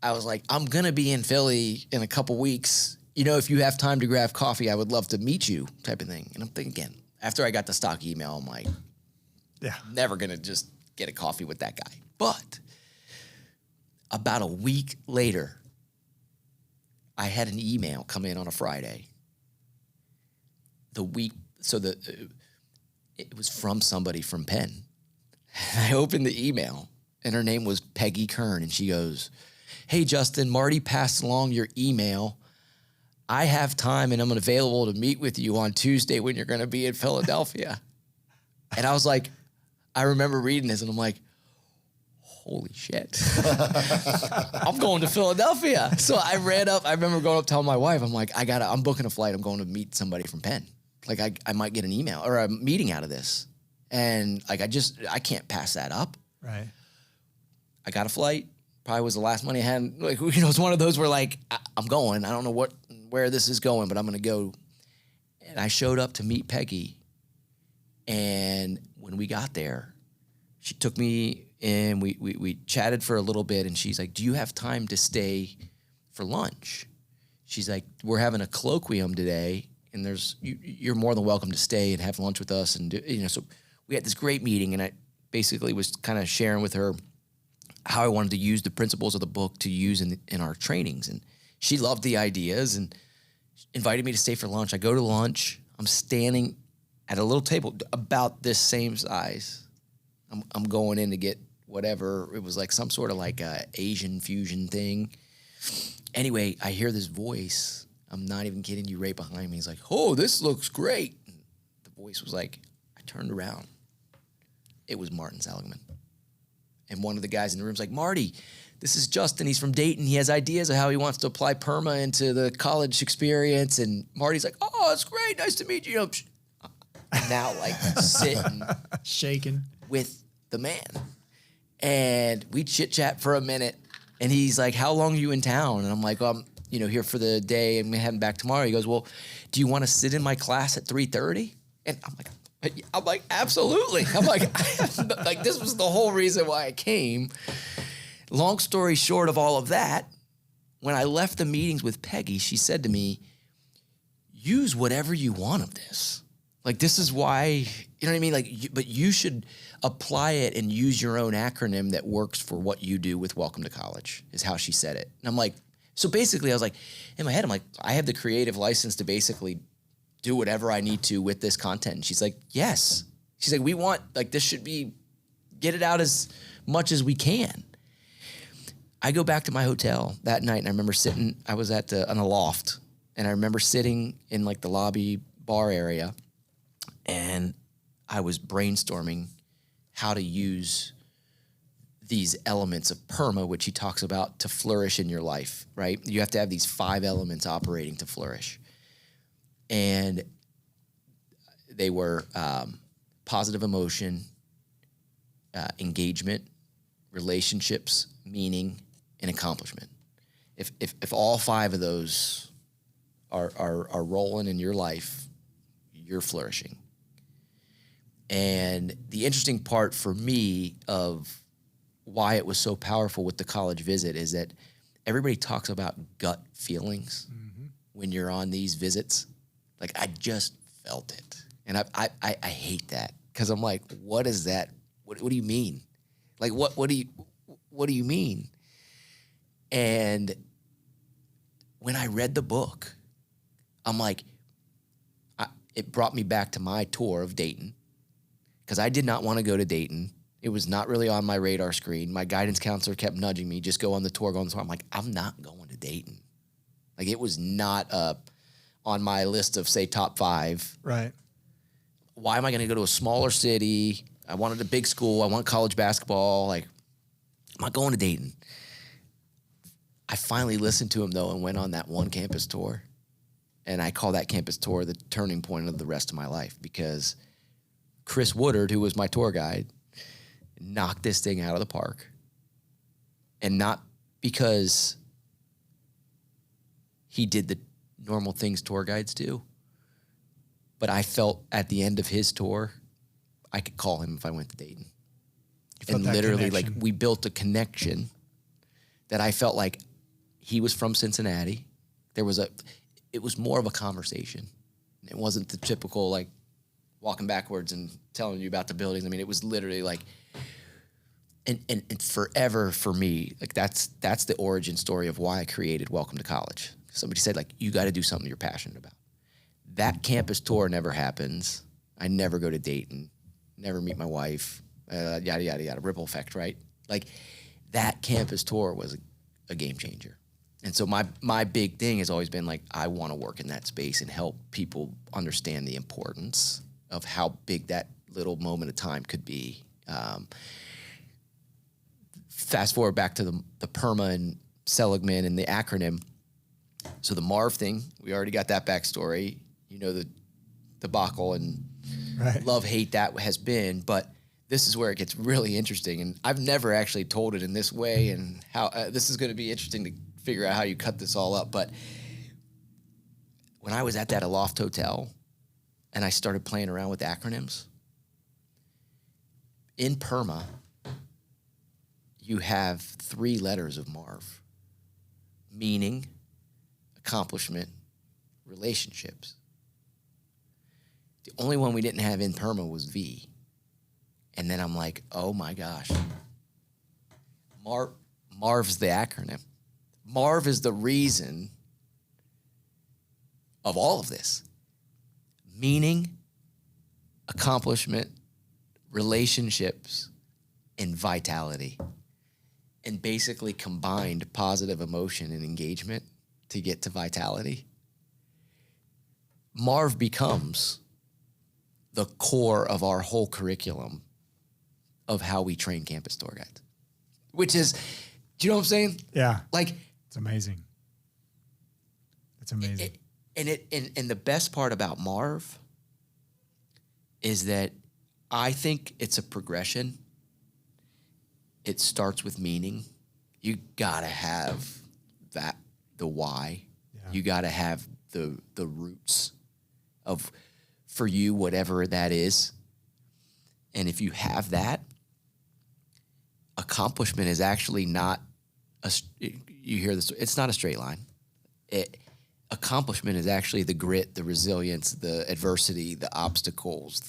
I was like, I'm going to be in Philly in a couple weeks. You know, if you have time to grab coffee, I would love to meet you type of thing. And I'm thinking, again, after I got the stock email, I'm like, never going to just get a coffee with that guy. But about a week later, I had an email come in on a Friday. It was from somebody from Penn. And I opened the email, and her name was Peggy Kern, and she goes, "Hey, Justin, Marty passed along your email. I have time, and I'm available to meet with you on Tuesday when you're going to be in Philadelphia." And I was like, I remember reading this, and I'm like, holy shit. I'm going to Philadelphia. So I ran up. I remember going up telling my wife, I'm like, I'm booking a flight. I'm going to meet somebody from Penn. Like I might get an email or a meeting out of this. And like, I can't pass that up. Right. I got a flight. Probably was the last money I had. Like, you know, it's one of those where like, I'm going. I don't know where this is going, but I'm going to go. And I showed up to meet Peggy. And when we got there, she took me in. We chatted for a little bit, and she's like, "Do you have time to stay for lunch?" She's like, "We're having a colloquium today, and you're more than welcome to stay and have lunch with us." And so we had this great meeting, and I basically was kind of sharing with her how I wanted to use the principles of the book to use in our trainings. And she loved the ideas and invited me to stay for lunch. I go to lunch. I'm standing at a little table about this same size. I'm going in to get whatever. It was like some sort of like a Asian fusion thing. Anyway, I hear this voice. I'm not even kidding you, right behind me. He's like, "Oh, this looks great." And the voice was like, I turned around. It was Martin Seligman. And one of the guys in the room's like, "Marty, this is Justin. He's from Dayton. He has ideas of how he wants to apply PERMA into the college experience." And Marty's like, "Oh, it's great. Nice to meet you." I'm now like sitting, shaking with the man. And we chit chat for a minute. And he's like, "How long are you in town?" And I'm like, "I'm here for the day. I'm heading back tomorrow." He goes, "Well, do you want to sit in my class at 3:30? And I'm like, I'm like, absolutely. I'm like, like this was the whole reason why I came. Long story short of all of that, when I left the meetings with Peggy, she said to me, use whatever you want of this. Like, this is why, you know what I mean? Like, but you should apply it and use your own acronym that works for what you do with Welcome to College, is how she said it. And I'm like, so basically I was like, in my head, I'm like, I have the creative license to basically do whatever I need to with this content. And she's like, yes. She's like, we want, like, this should be, get it out as much as we can. I go back to my hotel that night and I remember sitting, I was on a loft, and I remember sitting in like the lobby bar area, and I was brainstorming how to use these elements of PERMA, which he talks about, to flourish in your life, right? You have to have these 5 elements operating to flourish. And they were positive emotion, engagement, relationships, meaning, and accomplishment. If all 5 of those are rolling in your life, you're flourishing. And the interesting part for me of why it was so powerful with the college visit is that everybody talks about gut feelings when you're on these visits. Like, I just felt it. And I hate that, because I'm like, what is that? What do you mean? Like, what do you mean? And when I read the book, I'm like, it brought me back to my tour of Dayton, because I did not want to go to Dayton. It was not really on my radar screen. My guidance counselor kept nudging me, just go on the tour, go on the tour. I'm like, I'm not going to Dayton. Like, it was not up on my list of, say, top 5. Right. Why am I going to go to a smaller city? I wanted a big school. I want college basketball. Like, I'm not going to Dayton. I finally listened to him, though, and went on that one campus tour. And I call that campus tour the turning point of the rest of my life, because Chris Woodard, who was my tour guide, knocked this thing out of the park. And not because he did the normal things tour guides do, but I felt at the end of his tour, I could call him if I went to Dayton. And literally, like, we built a connection that I felt like he was from Cincinnati. It was more of a conversation. It wasn't the typical, like, walking backwards and telling you about the buildings. I mean, it was literally like, and forever for me, like, that's the origin story of why I created Welcome to College. Somebody said, like, you got to do something you're passionate about. That campus tour never happens. I never go to Dayton, never meet my wife, yada, yada, yada, ripple effect, right? Like, that campus tour was a game changer. And so my big thing has always been, like, I want to work in that space and help people understand the importance of how big that little moment of time could be. Fast forward back to the PERMA and Seligman and the acronym. So the Marv thing, we already got that backstory. You know, the debacle and love-hate that has been, but this is where it gets really interesting. And I've never actually told it in this way, and how this is going to be interesting to figure out how you cut this all up. But when I was at that Aloft Hotel and I started playing around with acronyms, in PERMA, you have 3 letters of Marv: meaning, accomplishment, relationships. The only one we didn't have in PERMA was V. And then I'm like, oh my gosh. Marv's the acronym. Marv is the reason of all of this. Meaning, accomplishment, relationships, and vitality. And basically combined positive emotion and engagement to get to vitality. Marv becomes the core of our whole curriculum of how we train campus tour guides. Which is, do you know what I'm saying? Yeah. Like, it's amazing. It's amazing. And the best part about Marv is that I think it's a progression. It starts with meaning. You gotta have that, the why. Yeah. You gotta have the roots of for you, whatever that is. And if you have that, accomplishment is actually not you hear this, it's not a straight line. Accomplishment is actually the grit, the resilience, the adversity, the obstacles,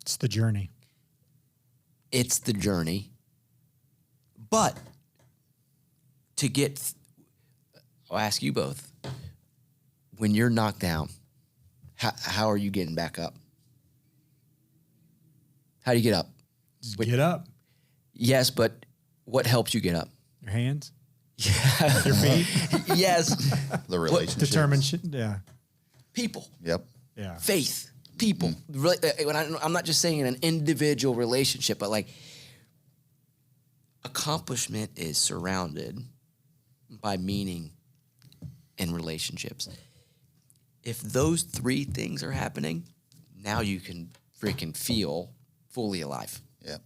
It's the journey. It's the journey. But I'll ask you both, when you're knocked down, how are you getting back up? How do you get up? Get up. Yes, but what helps you get up? Your hands. Yeah. Your feet. Yes. The relationship. Determination. Yeah. People. Yep. Yeah. Faith. People. I'm not just saying in an individual relationship, but like accomplishment is surrounded by meaning and relationships. If those three things are happening, now you can freaking feel fully alive. Yep.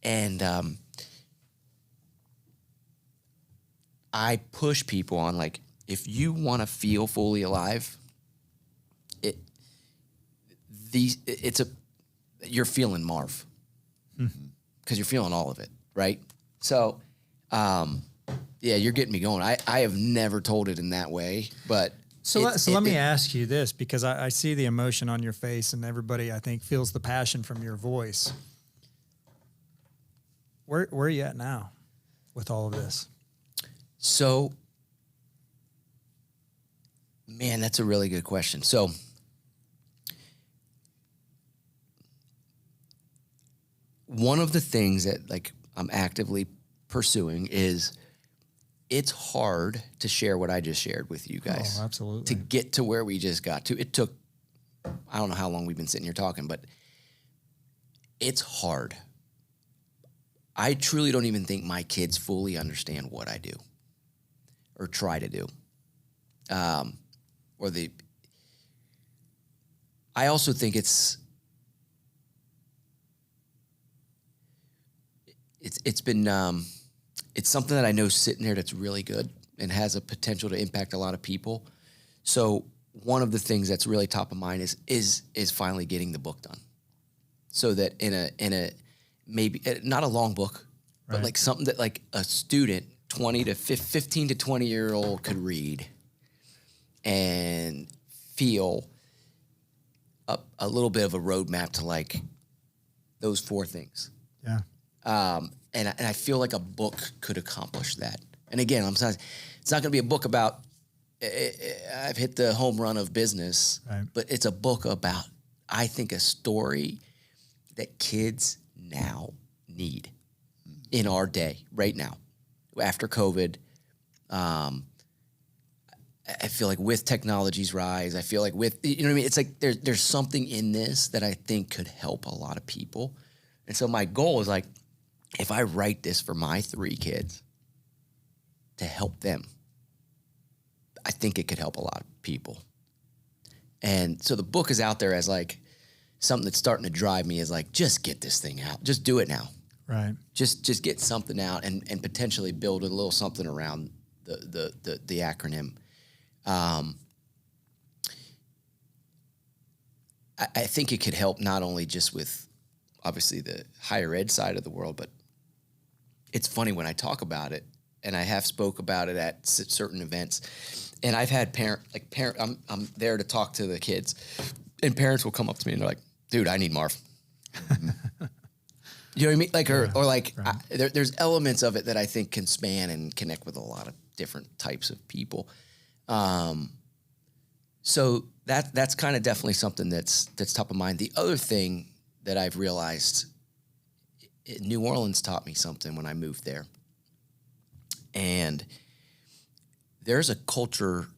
And I push people on, like, if you want to feel fully alive, you're feeling Marv because you're feeling all of it, right? So, you're getting me going. I have never told it in that way, but So let me ask you this, because I see the emotion on your face, and everybody, I think, feels the passion from your voice. Where are you at now with all of this? So, man, that's a really good question. So, one of the things that like I'm actively pursuing is it's hard to share what I just shared with you guys. Oh, absolutely. To get to where we just got to. It took, I don't know how long we've been sitting here talking, but it's hard. I truly don't even think my kids fully understand what I do or try to do. I also think it's been, it's something that I know sitting there that's really good and has a potential to impact a lot of people. So one of the things that's really top of mind is finally getting the book done, so that in a maybe not a long book, but like something that like a student 15 to 20-year-old could read and feel a little bit of a roadmap to like those four things. Yeah. And I feel like a book could accomplish that. And again, it's not going to be a book about I've hit the home run of business, but it's a book about, I think, a story that kids now need in our day, right now, after COVID. I feel like with technology's rise, I feel like with, you know what I mean? It's like there's something in this that I think could help a lot of people. And so my goal is like, if I write this for my 3 kids to help them, I think it could help a lot of people. And so the book is out there as like something that's starting to drive me, is like, just get this thing out. Just do it now. Right. Just get something out and potentially build a little something around the acronym. I think it could help not only just with obviously the higher ed side of the world, but it's funny when I talk about it, and I have spoke about it at certain events, and I've had I'm there to talk to the kids, and parents will come up to me and they're like, dude, I need Marv. You know what I mean? Like, or like, there's elements of it that I think can span and connect with a lot of different types of people. So that's kind of definitely something that's top of mind. The other thing that I've realized, New Orleans taught me something when I moved there. And there's a culture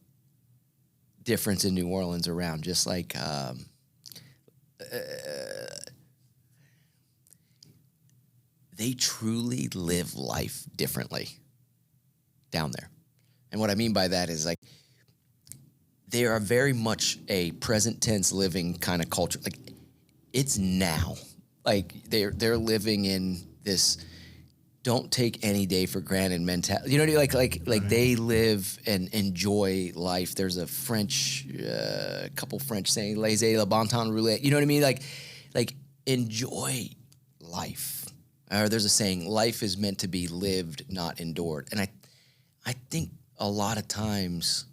difference in New Orleans around just like they truly live life differently down there. And what I mean by that is like they are very much a present tense living kind of culture. Like it's now. Like they're living in this don't take any day for granted mentality. You know what I mean? Like they live and enjoy life. There's a French, couple French saying, laissez le bon temps rouler. You know what I mean? Like enjoy life. Or there's a saying, life is meant to be lived, not endured. And I think a lot of times,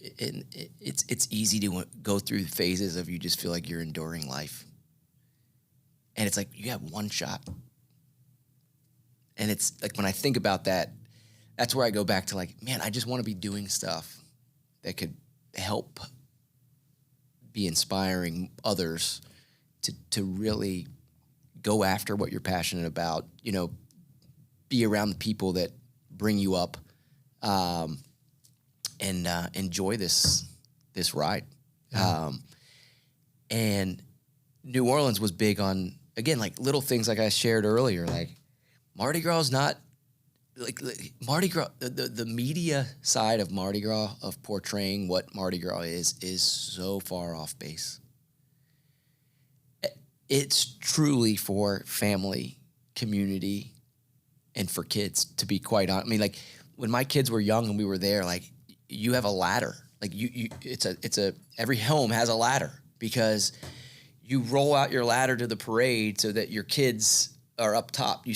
it's easy to go through phases of you just feel like you're enduring life. And it's like, you have one shot. And it's like, when I think about that, that's where I go back to like, man, I just want to be doing stuff that could help be inspiring others to really go after what you're passionate about, you know, be around the people that bring you up, and enjoy this ride. And New Orleans was big on, again, like little things like I shared earlier, like Mardi Gras is not, like Mardi Gras, the media side of Mardi Gras, of portraying what Mardi Gras is so far off base. It's truly for family, community, and for kids, to be quite honest. I mean, like when my kids were young and we were there, like you have a ladder. Like it's a every home has a ladder, because you roll out your ladder to the parade so that your kids are up top. You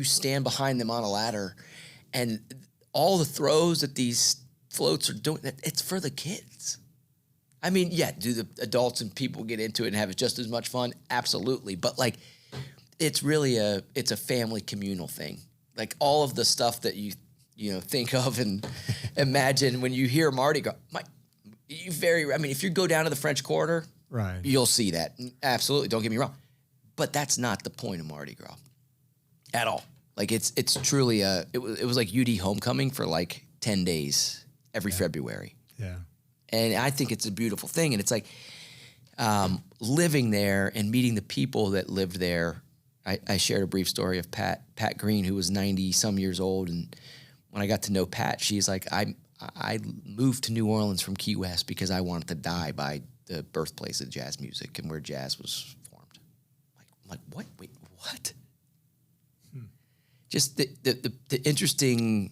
stand behind them on a ladder, and all the throws that these floats are doing, it's for the kids. I mean, yeah, do the adults and people get into it and have just as much fun? Absolutely. But like, it's really it's a family communal thing. Like all of the stuff that you think of and imagine when you hear Mardi Gras, if you go down to the French Quarter, Right. you'll see that. Absolutely. Don't get me wrong. But that's not the point of Mardi Gras at all. Like it's truly it was like UD homecoming for like 10 days every February. Yeah. And I think it's a beautiful thing. And it's like living there and meeting the people that lived there. I shared a brief story of Pat Green, who was 90 some years old. And when I got to know Pat, she's like, I moved to New Orleans from Key West because I wanted to die by the birthplace of jazz music and where jazz was formed. I'm like, what? Wait, what? Just the interesting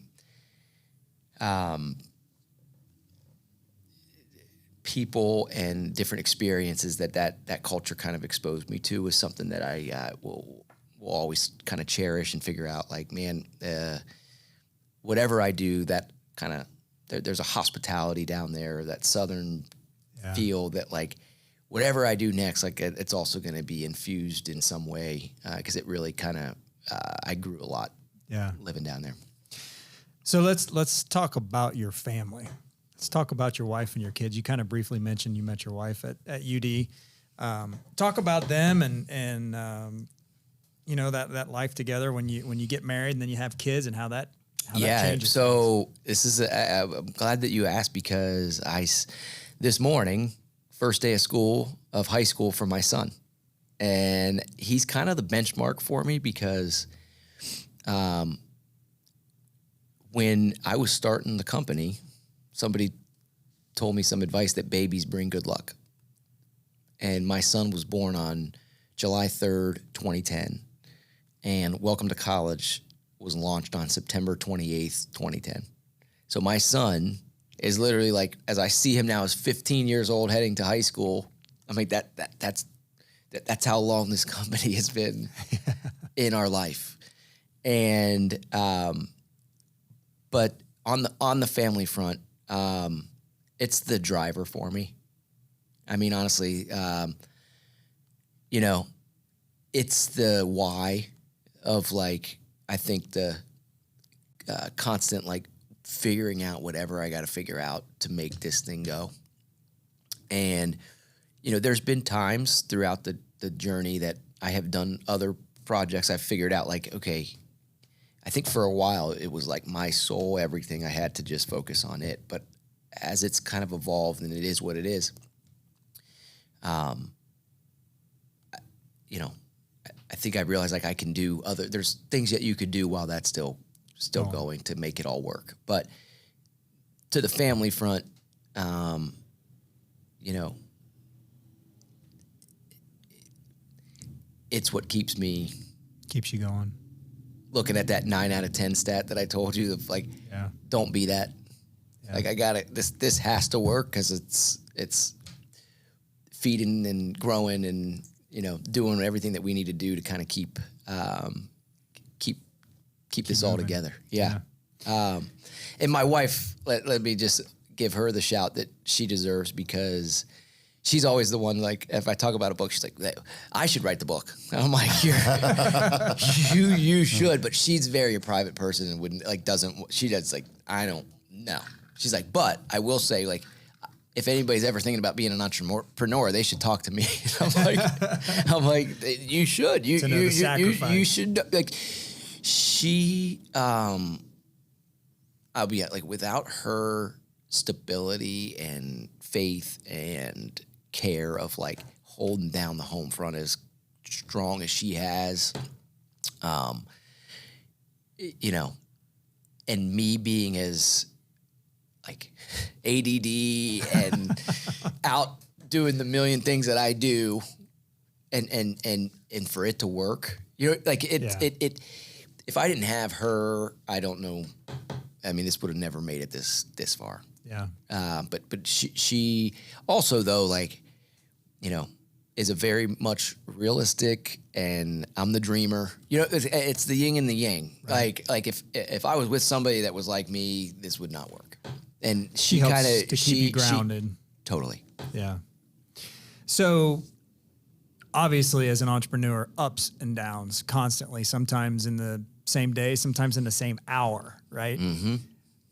people and different experiences that culture kind of exposed me to was something that I will always kind of cherish and figure out, like, man, whatever I do, that kind of, there's a hospitality down there, that Southern feel that, like, whatever I do next, like, it's also going to be infused in some way, because it really kind of, I grew a lot living down there. So let's talk about your family. Let's talk about your wife and your kids. You kind of briefly mentioned you met your wife at UD. Talk about them and that life together when you get married and then you have kids, and how that changes. So this is I'm glad that you asked, because this morning, first day of high school for my son, and he's kind of the benchmark for me, because when I was starting the company, somebody told me some advice that babies bring good luck. And my son was born on July 3rd, 2010. And Welcome to College was launched on September 28th, 2010. So my son is literally, like, as I see him now, is 15 years old heading to high school. I mean, that's how long this company has been in our life. And but on the family front, it's the driver for me. I mean, honestly, it's the why of, like, I think the constant, like, figuring out whatever I got to figure out to make this thing go. And, there's been times throughout the journey that I have done other projects. I've figured out, like, okay, I think for a while it was like my soul, everything. I had to just focus on it. But as it's kind of evolved, and it is what it is, I think I realized, like, I can do there's things that you could do while that's still going to make it all work. But to the family front, it's what keeps me Keeps you going. looking at that 9 out of 10 stat that I told you of like, don't be that. Yeah. Like I got it. This has to work because it's feeding and growing and, you know, doing everything that we need to do to kind of keep this all moving. together. Yeah. And my wife, let me just give her the shout that she deserves, because she's always the one, like, if I talk about a book, she's like, I should write the book. I'm like, you should. But she's very a private person and wouldn't, like, she does, like, I don't know. She's like, but I will say, like, if anybody's ever thinking about being an entrepreneur, they should talk to me. I'm like, you should. You should, like, she, I'll be like, without her stability and faith and care of like holding down the home front as strong as she has, you know, and me being as like ADD and out doing the million things that I do, and for it to work, you know, like it if I didn't have her, I don't know. I mean, this would have never made it this far. Yeah. But she also, though, like, you know, is a very much realistic, and I'm the dreamer. You know, it's the yin and the yang. Right. Like if I was with somebody that was like me, this would not work. And she helps kind of to keep you grounded. Totally. Yeah. So obviously, as an entrepreneur, ups and downs constantly, sometimes in the same day, sometimes in the same hour, right? Mm-hmm.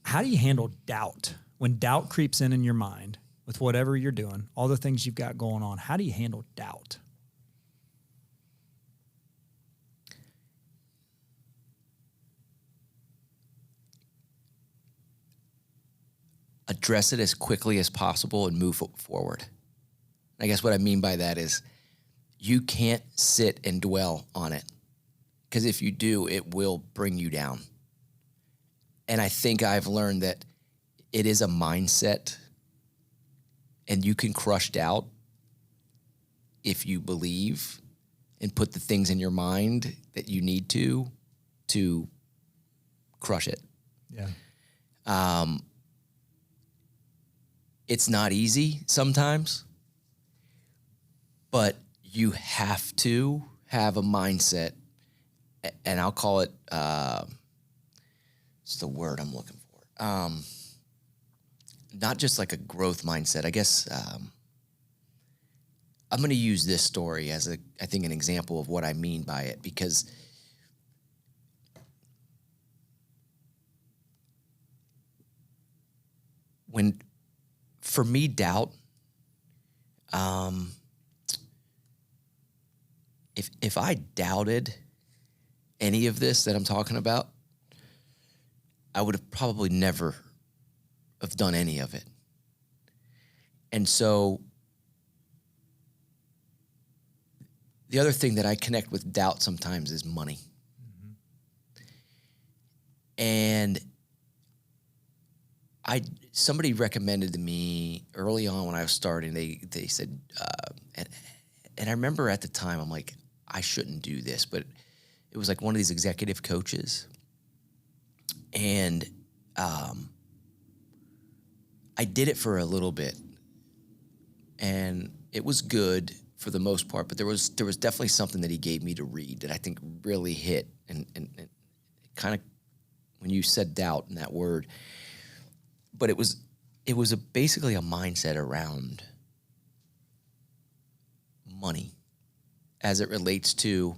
How do you handle doubt? When doubt creeps in your mind with whatever you're doing, all the things you've got going on, how do you handle doubt? Address it as quickly as possible and move forward. I guess what I mean by that is you can't sit and dwell on it, because if you do, it will bring you down. And I think I've learned that it is a mindset, and you can crush doubt if you believe and put the things in your mind that you need to crush it. Yeah. It's not easy sometimes, but you have to have a mindset, and I'll call it, it's the word I'm looking for. Not just like a growth mindset. I guess I'm going to use this story as I think an example of what I mean by it, because for me, doubt, if I doubted any of this that I'm talking about, I would have probably never have done any of it. And so the other thing that I connect with doubt sometimes is money. Mm-hmm. And somebody recommended to me early on when I was starting, they said, and I remember at the time, I'm like, I shouldn't do this, but it was like one of these executive coaches. And I did it for a little bit, and it was good for the most part, but there was definitely something that he gave me to read that I think really hit, and kind of, when you said doubt in that word, but it was basically a mindset around money as it relates to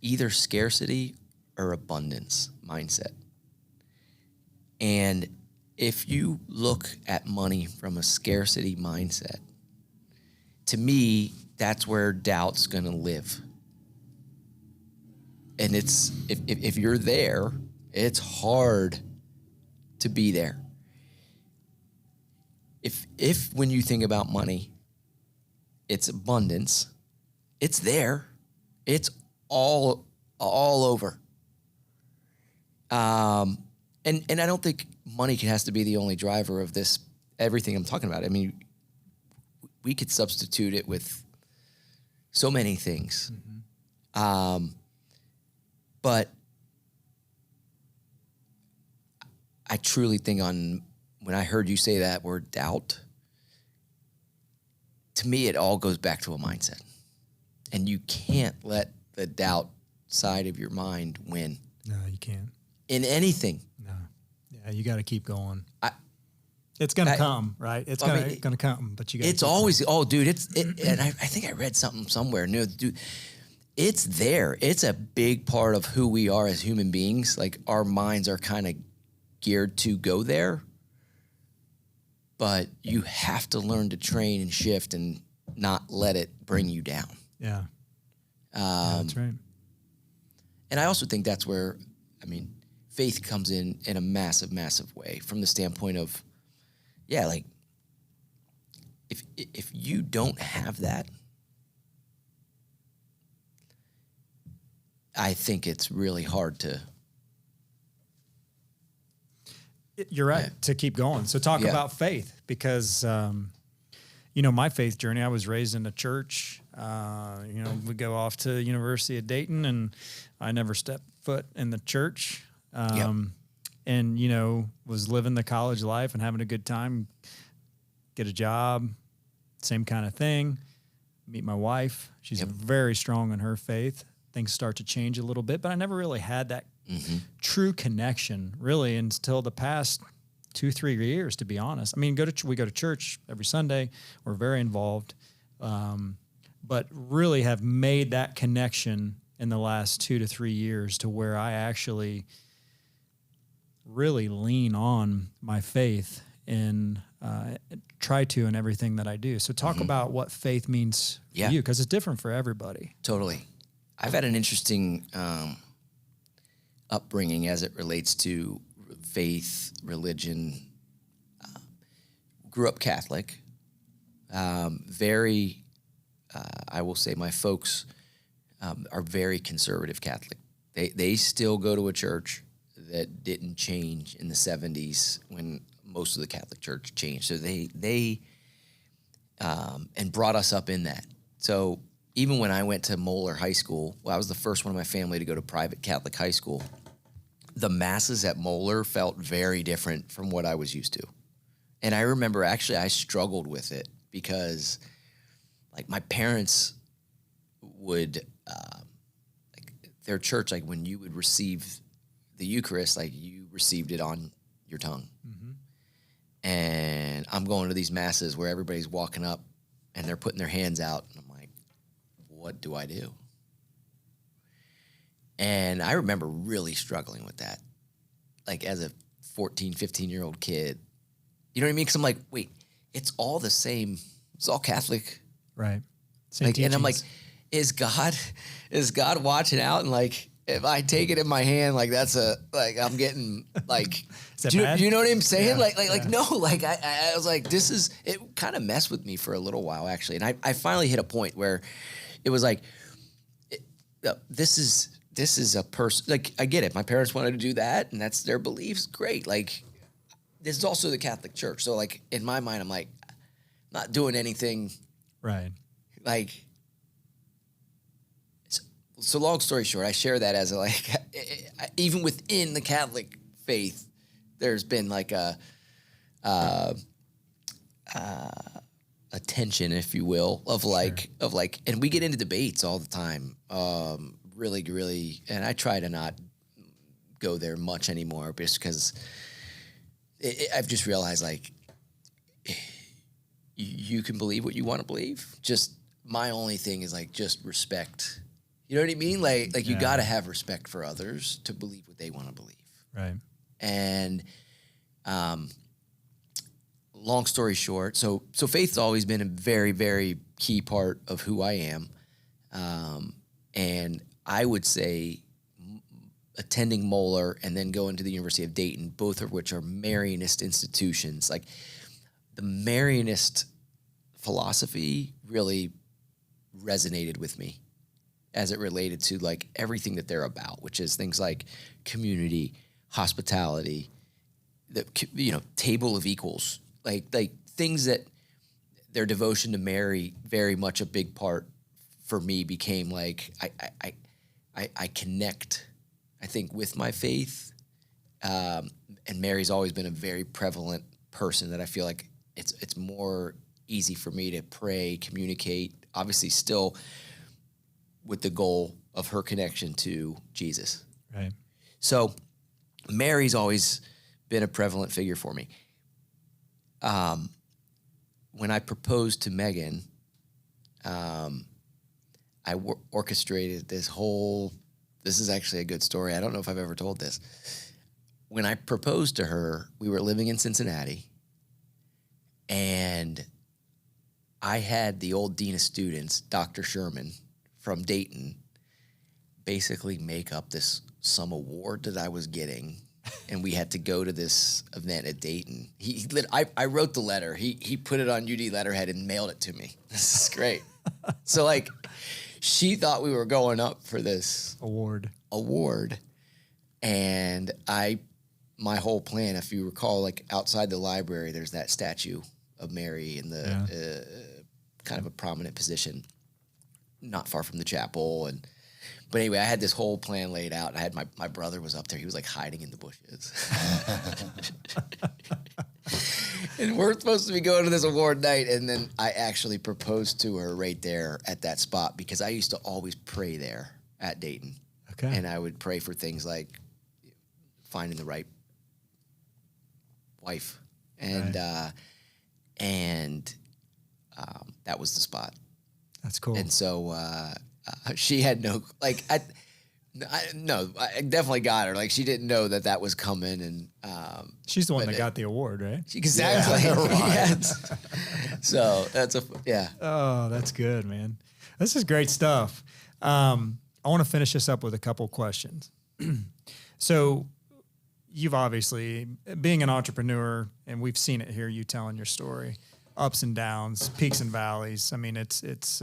either scarcity or abundance mindset. And if you look at money from a scarcity mindset, to me, that's where doubt's going to live. And it's if you're there, it's hard to be there. If when you think about money, it's abundance, it's there. It's all over. And I don't think money has to be the only driver of this, everything I'm talking about. I mean, we could substitute it with so many things. But I truly think when I heard you say that word doubt, to me, it all goes back to a mindset. And you can't let the doubt side of your mind win. No, you can't. In anything. No. Yeah, you got to keep going. It's going to come, right? It's going to come, but you got to. It's always, dude, and I think I read something somewhere. No, dude, it's there. It's a big part of who we are as human beings. Like, our minds are kind of geared to go there, but you have to learn to train and shift and not let it bring you down. Yeah. That's right. And I also think that's where, faith comes in a massive, massive way, from the standpoint of, like, if you don't have that, I think it's really hard to. You're right, to keep going. So talk about faith, because, my faith journey, I was raised in a church. We go off to the University of Dayton, and I never stepped foot in the church. And, was living the college life and having a good time, get a job, same kind of thing, meet my wife. She's very strong in her faith. Things start to change a little bit, but I never really had that true connection really until the past 2-3 years, to be honest. We go to church every Sunday. We're very involved, but really have made that connection in the last 2 to 3 years, to where I actually really lean on my faith and try to in everything that I do. So talk about what faith means for you, because it's different for everybody. Totally. I've had an interesting upbringing as it relates to faith, religion. Grew up Catholic. I will say my folks are very conservative Catholic. They still go to a church that didn't change in the 70s when most of the Catholic Church changed. So they and brought us up in that. So even when I went to Moeller High School, I was the first one in my family to go to private Catholic high school. The masses at Moeller felt very different from what I was used to. And I remember actually I struggled with it, because like my parents would, their church, like when you would receive the Eucharist, like you received it on your tongue. And I'm going to these masses where everybody's walking up and they're putting their hands out. And I'm like, what do I do? And I remember really struggling with that, like as a 14, 15-year-old kid. You know what I mean? Because I'm like, wait, it's all the same. It's all Catholic. Right. Same and I'm like, is God watching out? And like, if I take it in my hand, like I'm getting like, do you know what I'm saying? Yeah. No, like I was like, it kind of messed with me for a little while actually. And I finally hit a point where it was like, this is a person, like I get it. My parents wanted to do that and that's their beliefs. Great. Like this is also the Catholic Church. So like in my mind, I'm like, not doing anything. Right. Like, so long story short, I share that as even within the Catholic faith, there's been like a tension, if you will, of and we get into debates all the time. Really, really, and I try to not go there much anymore, just because I've just realized like you can believe what you want to believe. Just my only thing is like just respect. You know what I mean? Like you got to have respect for others to believe what they want to believe. Right. And long story short, so faith's always been a very, very key part of who I am. And I would say attending Moeller and then going to the University of Dayton, both of which are Marianist institutions, like the Marianist philosophy really resonated with me as it related to like everything that they're about, which is things like community, hospitality, table of equals, like things that their devotion to Mary, very much a big part for me became like I connect, I think, with my faith. And Mary's always been a very prevalent person that I feel like it's more easy for me to pray, communicate, obviously still with the goal of her connection to Jesus. Right. So Mary's always been a prevalent figure for me. When I proposed to Megan, I orchestrated this is actually a good story. I don't know if I've ever told this. When I proposed to her, we were living in Cincinnati, and I had the old dean of students, Dr. Sherman from Dayton, basically make up some award that I was getting, and we had to go to this event at Dayton. I wrote the letter. He put it on UD letterhead and mailed it to me. This is great. So like, she thought we were going up for this award, and my whole plan, if you recall, like outside the library, there's that statue of Mary in the kind of a prominent position, not far from the chapel. But anyway, I had this whole plan laid out. I had my brother was up there. He was like hiding in the bushes. And we're supposed to be going to this award night. And then I actually proposed to her right there at that spot, because I used to always pray there at Dayton. Okay. And I would pray for things like finding the right wife. And that was the spot. That's cool. And so she had no, like, I definitely got her. Like, she didn't know that was coming. And she's the one that got the award, right? Exactly. Yeah, right. Yes. So that's Oh, that's good, man. This is great stuff. I want to finish this up with a couple questions. So you've obviously, being an entrepreneur, and we've seen it here, you telling your story, ups and downs, peaks and valleys. I mean, it's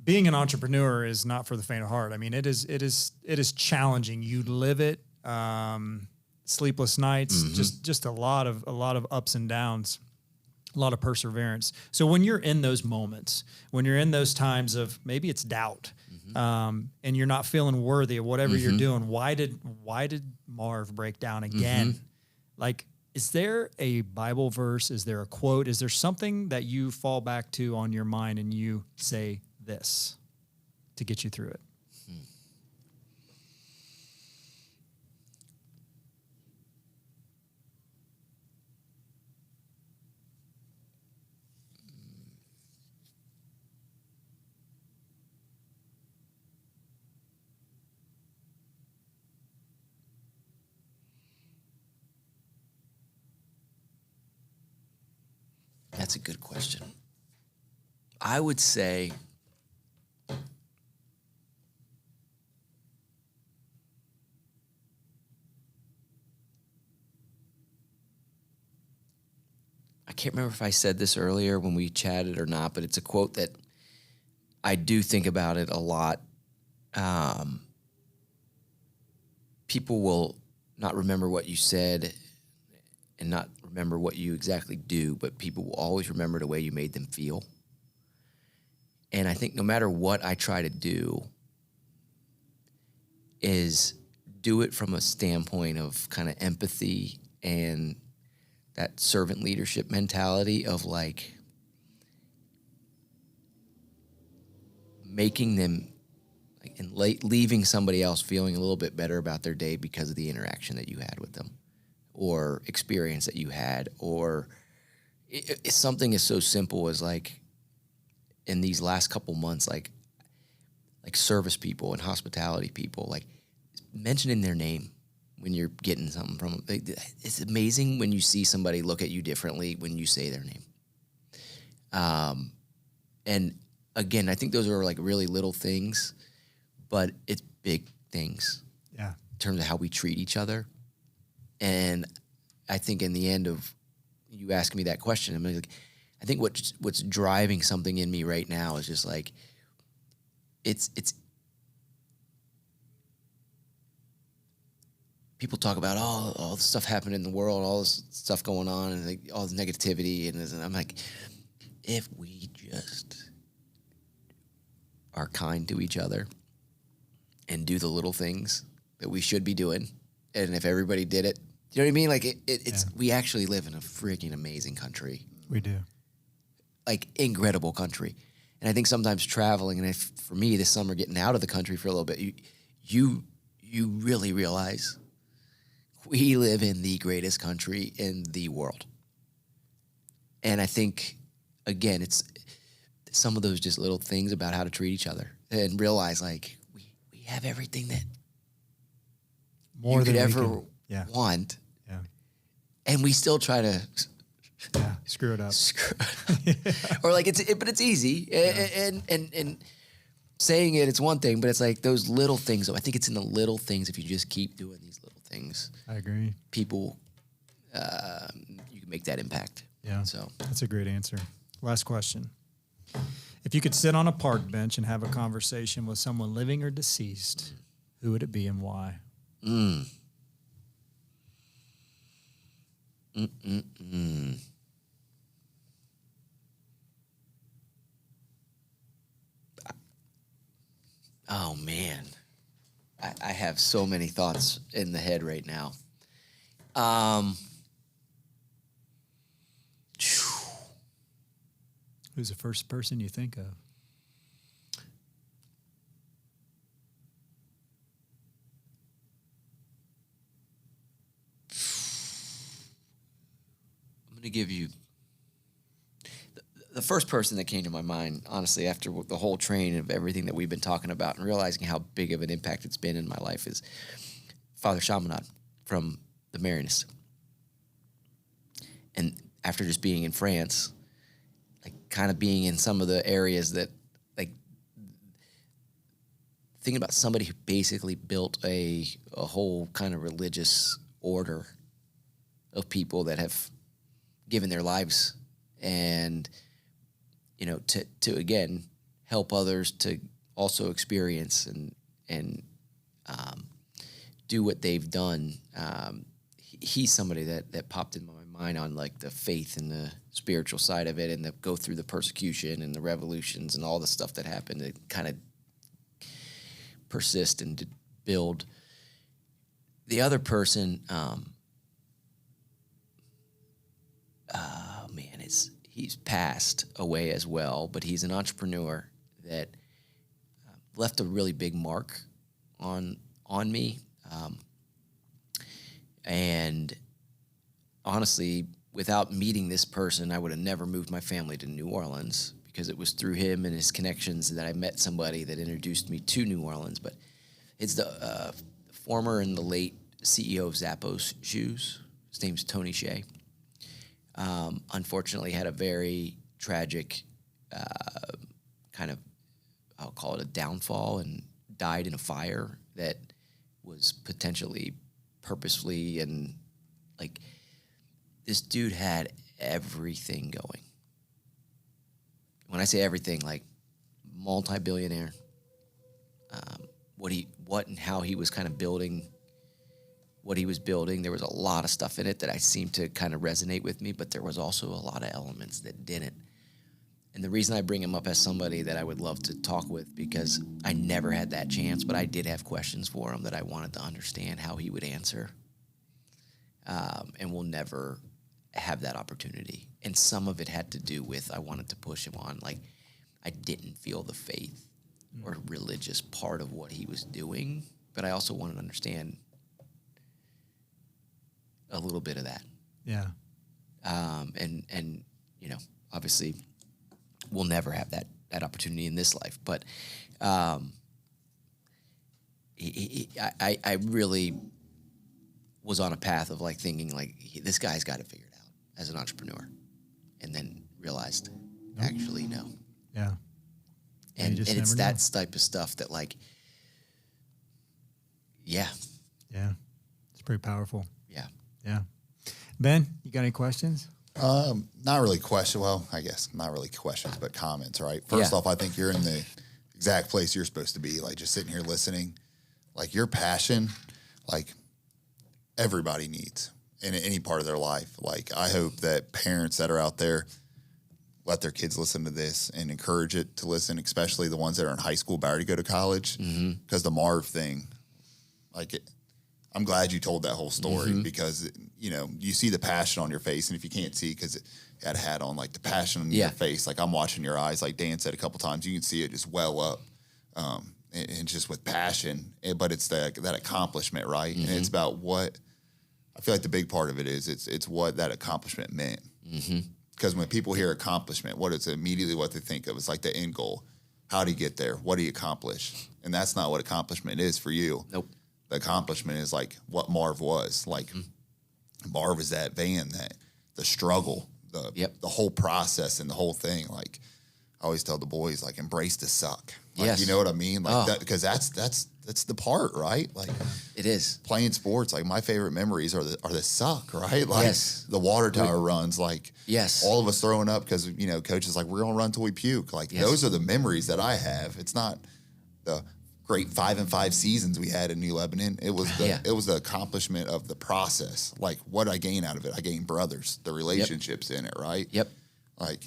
being an entrepreneur is not for the faint of heart. I mean, it is challenging. You live it, sleepless nights, just a lot of ups and downs, a lot of perseverance. So when you're in those moments, when you're in those times of maybe it's doubt, and you're not feeling worthy of whatever you're doing, why did Marv break down again? Like, is there a Bible verse? Is there a quote? Is there something that you fall back to on your mind and you say this to get you through it? That's a good question. I would say I can't remember if I said this earlier when we chatted or not, but it's a quote that I do think about it a lot. People will not remember what you said and not remember what you exactly do, but people will always remember the way you made them feel. And I think no matter what I try to do, is do it from a standpoint of kind of empathy and that servant leadership mentality of like making them like, and leaving somebody else feeling a little bit better about their day because of the interaction that you had with them or experience that you had, or it's something as so simple as like in these last couple months, like service people and hospitality people, like mentioning their name when you're getting something from them. It's amazing when you see somebody look at you differently when you say their name. And again, I think those are like really little things, but it's big things. Yeah. In terms of how we treat each other. And I think in the end of you asking me that question, I'm like, I think what's driving something in me right now is just like, it's people talk about all the stuff happening in the world, all this stuff going on, and like all this negativity, and I'm like, if we just are kind to each other and do the little things that we should be doing. And if everybody did it, you know what I mean? Like it's we actually live in a freaking amazing country. We do. Like incredible country. And I think sometimes traveling, and for me this summer getting out of the country for a little bit, you really realize we live in the greatest country in the world. And I think, again, it's some of those just little things about how to treat each other and realize like we have everything that More you than could we ever can- want. Yeah. And we still try to Screw it up. or like but it's easy. And saying it's one thing, but it's like those little things. I think it's in the little things. If you just keep doing these little things, I agree. people, you can make that impact. Yeah. So That's a great answer. Last question. If you could sit on a park bench and have a conversation with someone living or deceased, who would it be and why? Oh man, I have so many thoughts in the head right now. Who's the first person you think of? I'm going to give you the first person that came to my mind, honestly, after the whole train of everything that we've been talking about and realizing how big of an impact it's been in my life is Father Chaminade from the Marianists. And after just being in France, like kind of being in some of the areas that, like, thinking about somebody who basically built a whole kind of religious order of people that have given their lives and, you know, to again, help others to also experience and do what they've done. He's somebody that popped in my mind on like the faith and the spiritual side of it and the go through the persecution and the revolutions and all the stuff that happened to kind of persist and to build. The other person, he's passed away as well, but he's an entrepreneur that left a really big mark on me. And honestly, without meeting this person, I would have never moved my family to New Orleans because it was through him and his connections that I met somebody that introduced me to New Orleans. But it's the former and the late CEO of Zappos Shoes. His name's Tony Shea. Unfortunately, had a very tragic kind of, I'll call it a downfall, and died in a fire that was potentially purposefully, and like this dude had everything going. When I say everything, like multi-billionaire, what and how he was kind of building what he was building. There was a lot of stuff in it that I seemed to kind of resonate with me, but there was also a lot of elements that didn't. And the reason I bring him up as somebody that I would love to talk with, because I never had that chance, but I did have questions for him that I wanted to understand how he would answer. And we'll never have that opportunity. And some of it had to do with, I wanted to push him on, like, I didn't feel the faith or religious part of what he was doing, but I also wanted to understand a little bit of that. Yeah. And you know, obviously we'll never have that opportunity in this life, but I really was on a path of like thinking like this guy's got it figured out as an entrepreneur, and then realized actually no. Yeah. And just it's never know. that type of stuff that like, yeah. Yeah. It's pretty powerful. Yeah. Yeah. Ben, you got any questions? Not really question. Well, I guess not really questions, but comments. Right. First Yeah. off, I think you're in the exact place you're supposed to be. Like just sitting here listening, like your passion, like everybody needs in any part of their life. Like I hope that parents that are out there, let their kids listen to this and encourage it to listen, especially the ones that are in high school about to go to college. Because the Marv thing, I'm glad you told that whole story because, you see the passion on your face. And if you can't see, because it had a hat on, like the passion on your face, like I'm watching your eyes, like Dan said a couple times, you can see it just well up. And just with passion, but it's that accomplishment, right? And it's about what I feel like the big part of it is it's what that accomplishment meant. Because when people hear accomplishment, what it's immediately what they think of is like the end goal. How do you get there? What do you accomplish? And that's not what accomplishment is for you. Nope. The accomplishment is like what Marv was. Like Marv is that van, that the struggle, the whole process and the whole thing. Like I always tell the boys, like embrace the suck. Like, you know what I mean? Like that, because that's the part, right? Like it is playing sports. Like my favorite memories are the suck, right? Like the water tower runs, like all of us throwing up because coach is like we're gonna run till we puke. Like those are the memories that I have. It's not the great 5-5 seasons we had in New Lebanon. It was the accomplishment of the process. Like what I gain out of it, I gain brothers, the relationships in it, right? Like.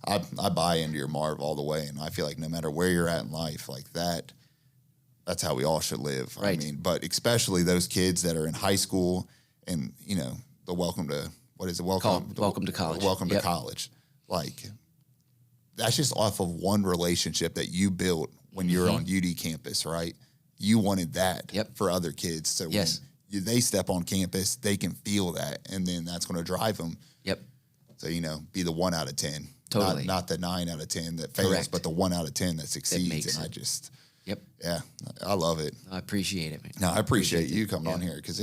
I buy into your Marv all the way, and I feel like no matter where you're at in life, like that's how we all should live. Right. I mean, but especially those kids that are in high school and, the welcome to college. Welcome to college. Like, that's just off of one relationship that you built when you're on UD campus, right? You wanted that for other kids. So when they step on campus, they can feel that, and then that's going to drive them. So, be the 1 out of 10. Totally. Not the 9 out of 10 that fails, but the 1 out of 10 that succeeds. And I just, I love it. I appreciate it, man. No, I appreciate you coming on here because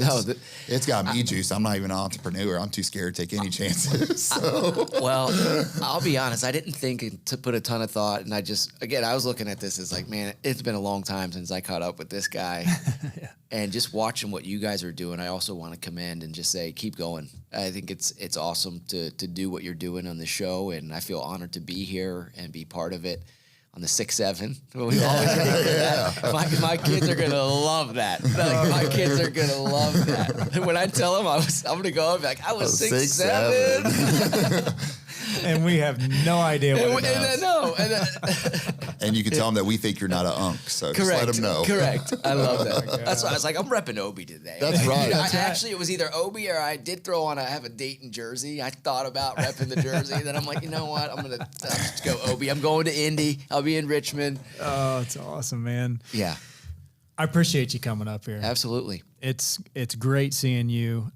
it's got me juice. I'm not even an entrepreneur. I'm too scared to take any chances. So. Well, I'll be honest. I didn't think to put a ton of thought, and I was looking at this as like, man, it's been a long time since I caught up with this guy. And just watching what you guys are doing, I also want to commend and just say, keep going. I think it's awesome to do what you're doing on the show, and I feel honored to be here and be part of it on the 6-7. We always remember that. My kids are gonna love that. My kids are gonna love that. When I tell them I'm gonna go up and be like, I was 6'7". And we have no idea what it is. And you can tell them that we think you're not an unk, so just let them know. Correct. I love that. That's why I was like, I'm repping Obi today. That's right. Actually, it was either Obi or I did throw on. I have a Dayton jersey. I thought about repping the jersey. Then I'm like, you know what? I'm gonna just go Obi. I'm going to Indy. I'll be in Richmond. Oh, it's awesome, man. Yeah. I appreciate you coming up here. Absolutely. It's great seeing you.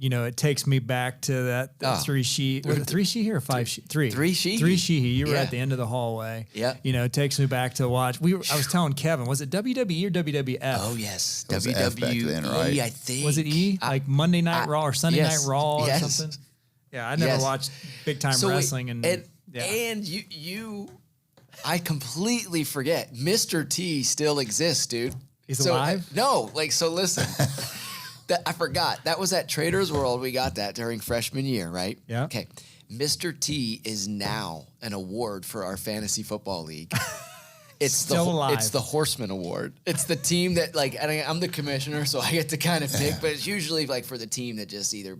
It takes me back to that 3 sheet. Was it 3 sheet or 5 sheet? 3. 3 sheet. 3 sheet. You were at the end of the hallway. Yeah. It takes me back to watch. I was telling Kevin, was it WWE or WWF? Oh yes, It was F back then, right? I think. Was it E? Like Monday Night Raw or Sunday Night Raw or something? Yeah, I never watched big time wrestling and you. I completely forget. Mr. T still exists, dude. He's alive? No, so listen. I forgot. That was at Trader's World. We got that during freshman year, right? Yeah. Okay. Mr. T is now an award for our fantasy football league. It's still alive. It's the Horseman Award. It's the team that I'm the commissioner, so I get to kind of pick, but it's usually for the team that just either,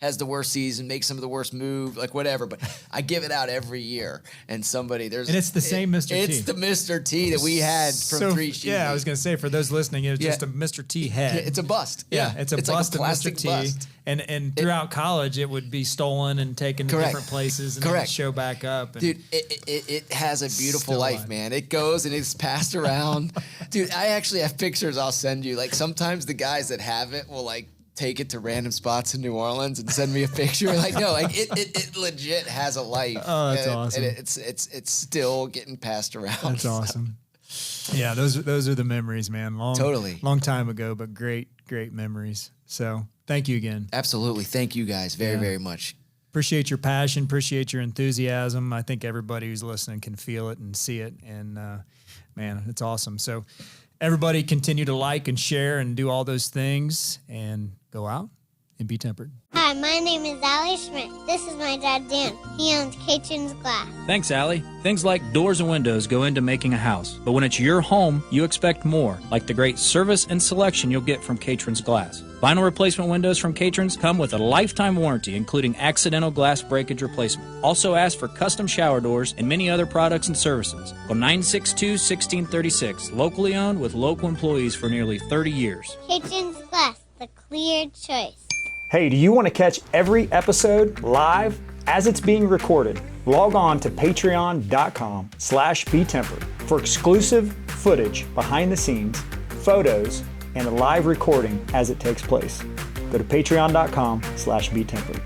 has the worst season, makes some of the worst moves, whatever. But I give it out every year, and it's the same Mr. T. It's the Mr. T that we had from 3 sheet. Yeah, I was gonna say for those listening, it's just a Mr. T head. It's a bust. Yeah, it's a bust of Mr. T. Bust. And throughout college, it would be stolen and taken to different places and then show back up. And dude, it has a beautiful life, man. It goes and it's passed around. Dude, I actually have pictures I'll send you. Sometimes the guys that have it will take it to random spots in New Orleans and send me a picture. It legit has a life. Oh, that's awesome. And it's still getting passed around. That's awesome. Yeah, those are the memories, man. Long time ago, but great memories. So thank you again. Absolutely. Thank you guys very, very much. Appreciate your passion. Appreciate your enthusiasm. I think everybody who's listening can feel it and see it. And man, it's awesome. So everybody continue to like and share and do all those things and go out and be tempered. Hi, Hi, my name is Allie Schmidt. This is my dad, Dan. He owns Catron's Glass. Thanks, Allie. Things like doors and windows go into making a house, but when it's your home, you expect more, like the great service and selection you'll get from Catron's Glass. Vinyl replacement windows from Catron's come with a lifetime warranty, including accidental glass breakage replacement. Also ask for custom shower doors and many other products and services. Call 962-1636, locally owned with local employees for nearly 30 years. Catron's Glass, the clear choice. Hey, do you want to catch every episode live as it's being recorded? Log on to patreon.com/BeTempered for exclusive footage behind the scenes, photos, and a live recording as it takes place. Go to patreon.com/BeTempered.